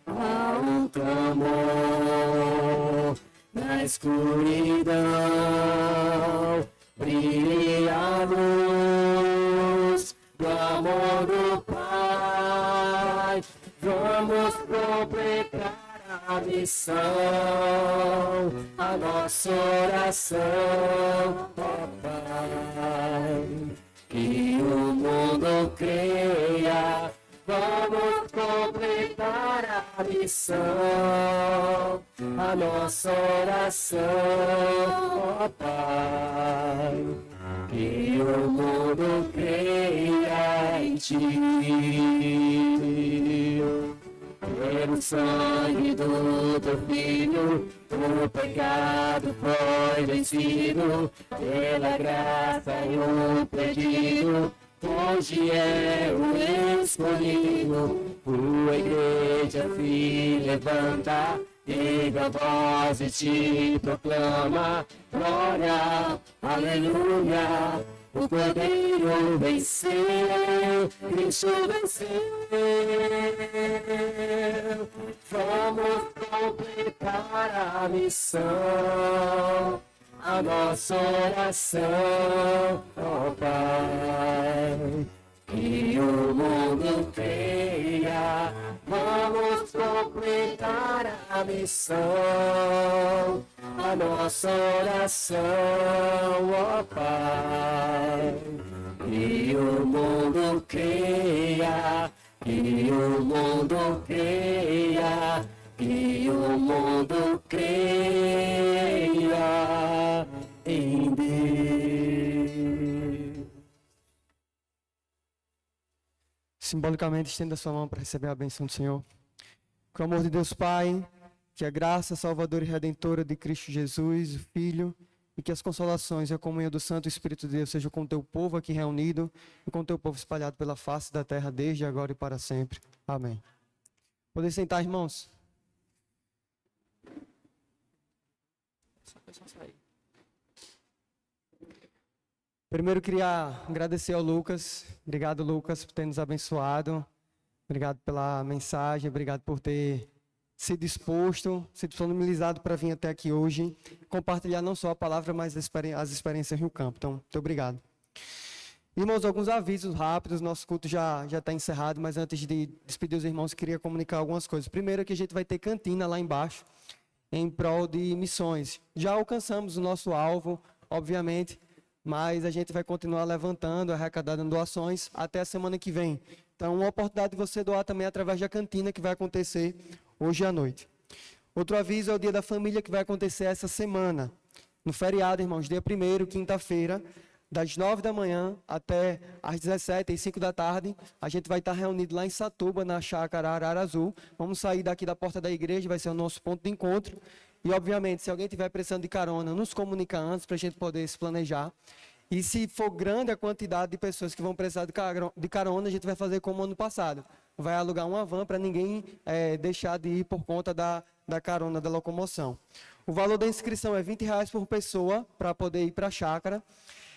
Há um clamor na escuridão, brilha a luz do amor do Pai. Vamos completar a missão, a nossa oração, ó Pai. Que o mundo creia, vamos completar a missão, a nossa oração, ó Pai. Que o mundo creia em Ti. Pelo sangue do Teu Filho, o pecado foi vencido, pela graça e o pedido, hoje é o escolhido. Tua igreja se levanta, erga a voz e te proclama, glória, aleluia. O Cordeiro venceu, Cristo venceu. Vamos completar a missão, a nossa oração, ó Pai. Que o mundo creia, vamos completar a missão, a nossa oração, ó Pai. Que o mundo creia, que o mundo creia, que o mundo creia em Deus. Simbolicamente, estenda sua mão para receber a bênção do Senhor. Que o amor de Deus Pai, que a graça salvadora e redentora de Cristo Jesus, o Filho, e que as consolações e a comunhão do Santo Espírito de Deus sejam com o teu povo aqui reunido e com o teu povo espalhado pela face da terra, desde agora e para sempre. Amém. Podem sentar, irmãos. Primeiro, queria agradecer ao Lucas. Obrigado, Lucas, por ter nos abençoado. Obrigado pela mensagem, obrigado por ter se disposto, se disponibilizado para vir até aqui hoje, compartilhar não só a palavra, mas as experiências no campo. Então, muito obrigado. Irmãos, alguns avisos rápidos, nosso culto já está encerrado, mas antes de despedir os irmãos, queria comunicar algumas coisas. Primeiro, que a gente vai ter cantina lá embaixo, em prol de missões. Já alcançamos o nosso alvo, obviamente, mas a gente vai continuar levantando, arrecadando doações até a semana que vem. Então, uma oportunidade de você doar também através da cantina que vai acontecer hoje à noite. Outro aviso é o Dia da Família que vai acontecer essa semana. No feriado, irmãos, dia 1º, quinta-feira, das 9 da manhã até às 17h05 da tarde, a gente vai estar reunido lá em Satuba, na chácara Arara Azul. Vamos sair daqui da porta da igreja, vai ser o nosso ponto de encontro. E, obviamente, se alguém estiver precisando de carona, nos comunica antes para a gente poder se planejar. E se for grande a quantidade de pessoas que vão precisar de carona, a gente vai fazer como ano passado. Vai alugar uma van para ninguém deixar de ir por conta da carona da locomoção. O valor da inscrição é R$20 por pessoa para poder ir para a chácara.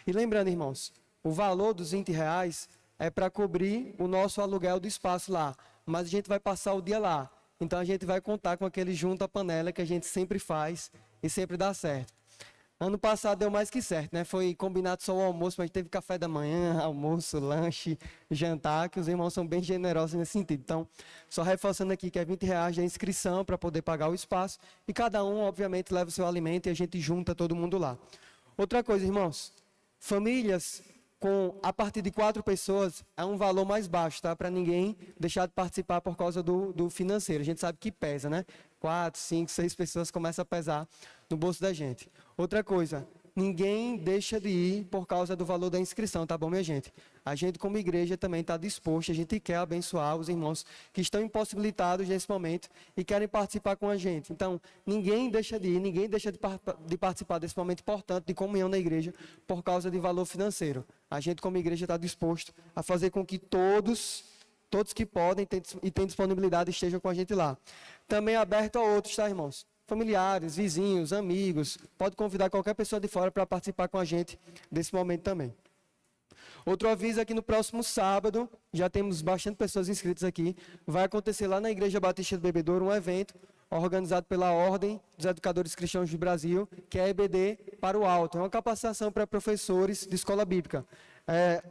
E lembrando, irmãos, o valor dos R$20 é para cobrir o nosso aluguel do espaço lá. Mas a gente vai passar o dia lá. Então a gente vai contar com aquele junta-panela que a gente sempre faz e sempre dá certo. Ano passado deu mais que certo, né? Foi combinado só o almoço, mas teve café da manhã, almoço, lanche, jantar, que os irmãos são bem generosos nesse sentido. Então, só reforçando aqui que é R$20 de inscrição para poder pagar o espaço e cada um, obviamente, leva o seu alimento e a gente junta todo mundo lá. Outra coisa, irmãos, famílias a partir de 4 pessoas é um valor mais baixo, tá? Para ninguém deixar de participar por causa do financeiro. A gente sabe que pesa, né? 4, 5, 6 pessoas começa a pesar no bolso da gente. Outra coisa, ninguém deixa de ir por causa do valor da inscrição, tá bom, minha gente? A gente, como igreja, também está disposto, a gente quer abençoar os irmãos que estão impossibilitados nesse momento e querem participar com a gente. Então, ninguém deixa de ir, ninguém deixa de participar desse momento importante de comunhão na igreja por causa de valor financeiro. A gente, como igreja, está disposto a fazer com que todos que podem e têm disponibilidade estejam com a gente lá. Também é aberto a outros, tá, irmãos? Familiares, vizinhos, amigos, pode convidar qualquer pessoa de fora para participar com a gente desse momento também. Outro aviso é que no próximo sábado, já temos bastante pessoas inscritas aqui, vai acontecer lá na Igreja Batista do Bebedouro um evento organizado pela Ordem dos Educadores Cristãos do Brasil, que é a EBD para o Alto. É uma capacitação para professores de escola bíblica.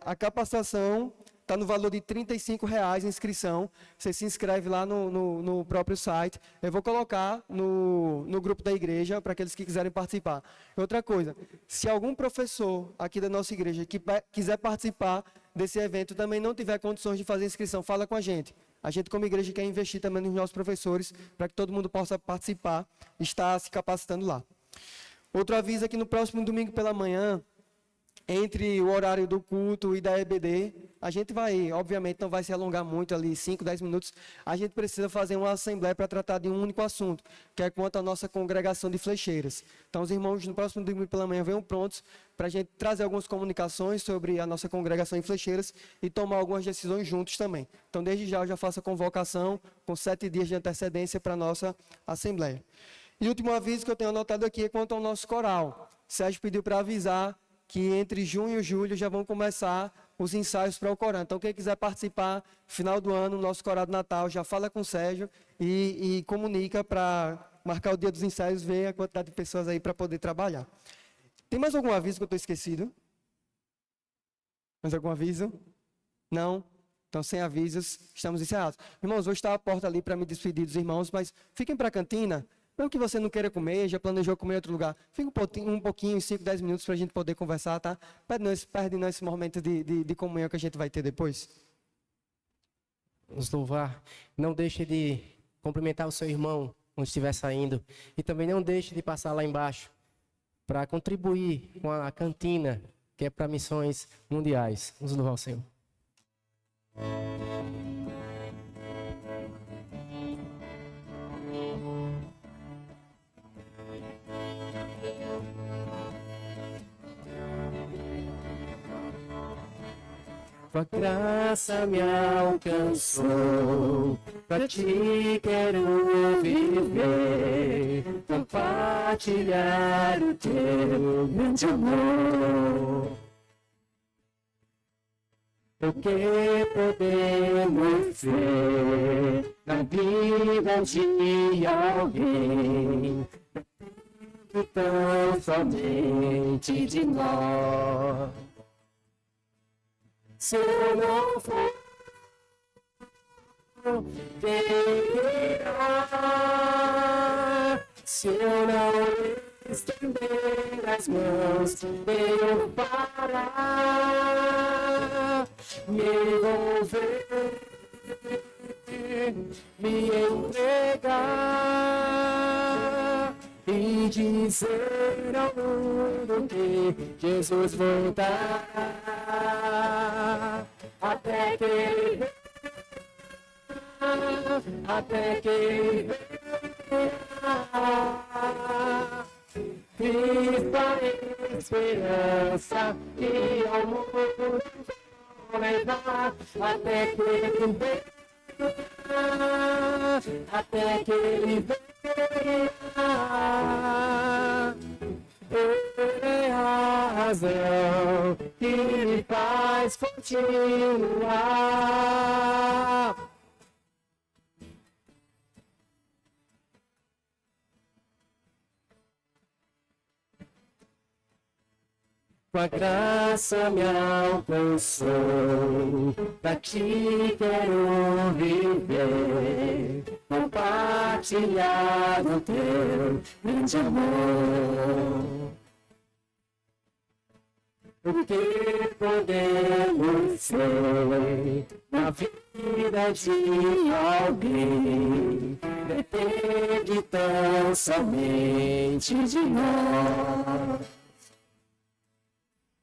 A capacitação está no valor de R$35 a inscrição. Você se inscreve lá no próprio site. Eu vou colocar no grupo da igreja para aqueles que quiserem participar. Outra coisa, se algum professor aqui da nossa igreja que quiser participar desse evento também não tiver condições de fazer inscrição, fala com a gente. A gente, como igreja, quer investir também nos nossos professores para que todo mundo possa participar e estar se capacitando lá. Outro aviso é que no próximo domingo pela manhã, entre o horário do culto e da EBD, a gente vai, obviamente, não vai se alongar muito ali, 5, 10 minutos, a gente precisa fazer uma assembleia para tratar de um único assunto, que é quanto à nossa congregação de flecheiras. Então, os irmãos, no próximo domingo pela manhã, venham prontos para a gente trazer algumas comunicações sobre a nossa congregação em flecheiras e tomar algumas decisões juntos também. Então, desde já, eu já faço a convocação com 7 dias de antecedência para a nossa assembleia. E o último aviso que eu tenho anotado aqui é quanto ao nosso coral. O Sérgio pediu para avisar que entre junho e julho já vão começar os ensaios para o Corão. Então, quem quiser participar, final do ano, nosso Coral de Natal, já fala com o Sérgio e comunica para marcar o dia dos ensaios, ver a quantidade de pessoas aí para poder trabalhar. Tem mais algum aviso que eu estou esquecido? Mais algum aviso? Não? Então, sem avisos, estamos encerrados. Irmãos, vou estar à porta ali para me despedir dos irmãos, mas fiquem para a cantina. Mesmo que você não queira comer, já planejou comer em outro lugar, fica um pouquinho, 5, 10 minutos para a gente poder conversar, tá? Perde não esse momento de comunhão que a gente vai ter depois. Vamos louvar. Não deixe de cumprimentar o seu irmão quando estiver saindo. E também não deixe de passar lá embaixo para contribuir com a cantina, que é para missões mundiais. Vamos louvar o Senhor. Tua graça me alcançou, pra ti quero viver, compartilhar o teu grande amor. O que podemos ver na vida de alguém, tão somente de nós. Se eu não for, quem irá? Se eu não estender as mãos, eu parar, me envolver, me entregar e dizer ao mundo que Jesus voltará, até que ele venha, até que ele venha. Cristo a esperança que ao mundo vou levar, até que ele venha, até que ele venha. Ele é a razão que me faz continuar. Tua graça me alcançou, pra ti quero viver, compartilhar do teu grande amor. O que podemos ser na vida de alguém, depende tão somente de nós.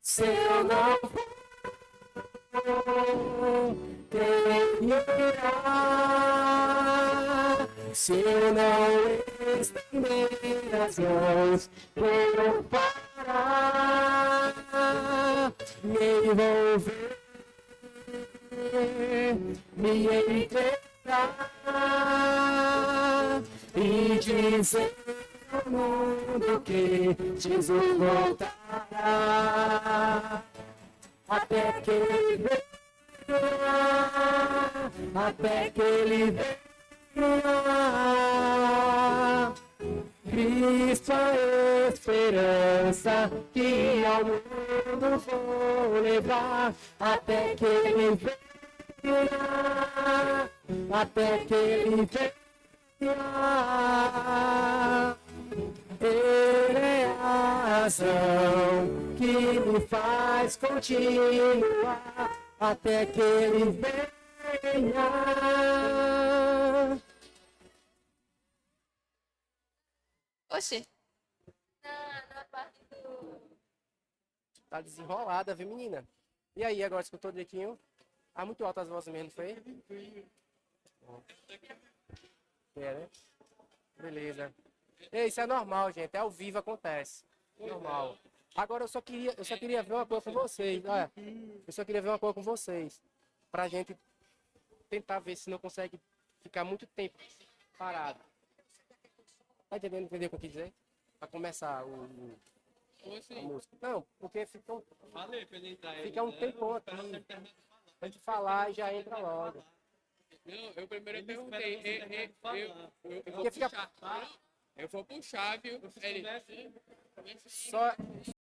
Se eu não for, quem irá? Se eu não estender as mãos, eu parar, me envolver, me entregar e dizer ao mundo que Jesus voltará, até que ele venha, até que ele venha. Cristo a esperança que ao mundo vou levar, até que ele venha, até que ele venha. Ele é a razão que me faz continuar, até que ele venha. Oxê. Na parte do... Tá desenrolada, viu, menina? E aí, agora escutou direitinho? Ah, muito alto as vozes mesmo, não foi? É, né? Beleza. Ei, isso é normal, gente. É ao vivo, acontece. Normal. Agora eu só queria ver uma coisa com vocês. Olha, eu só queria ver uma coisa com vocês. Pra gente tentar ver se não consegue ficar muito tempo parado. Tá entendendo? Entendeu o que eu quis dizer? Pra começar a música. Não, porque fica um tempão aqui. Pra gente falar e já entra logo. Não, eu primeiro perguntei. Porque fica... Eu vou puxar, viu? Só...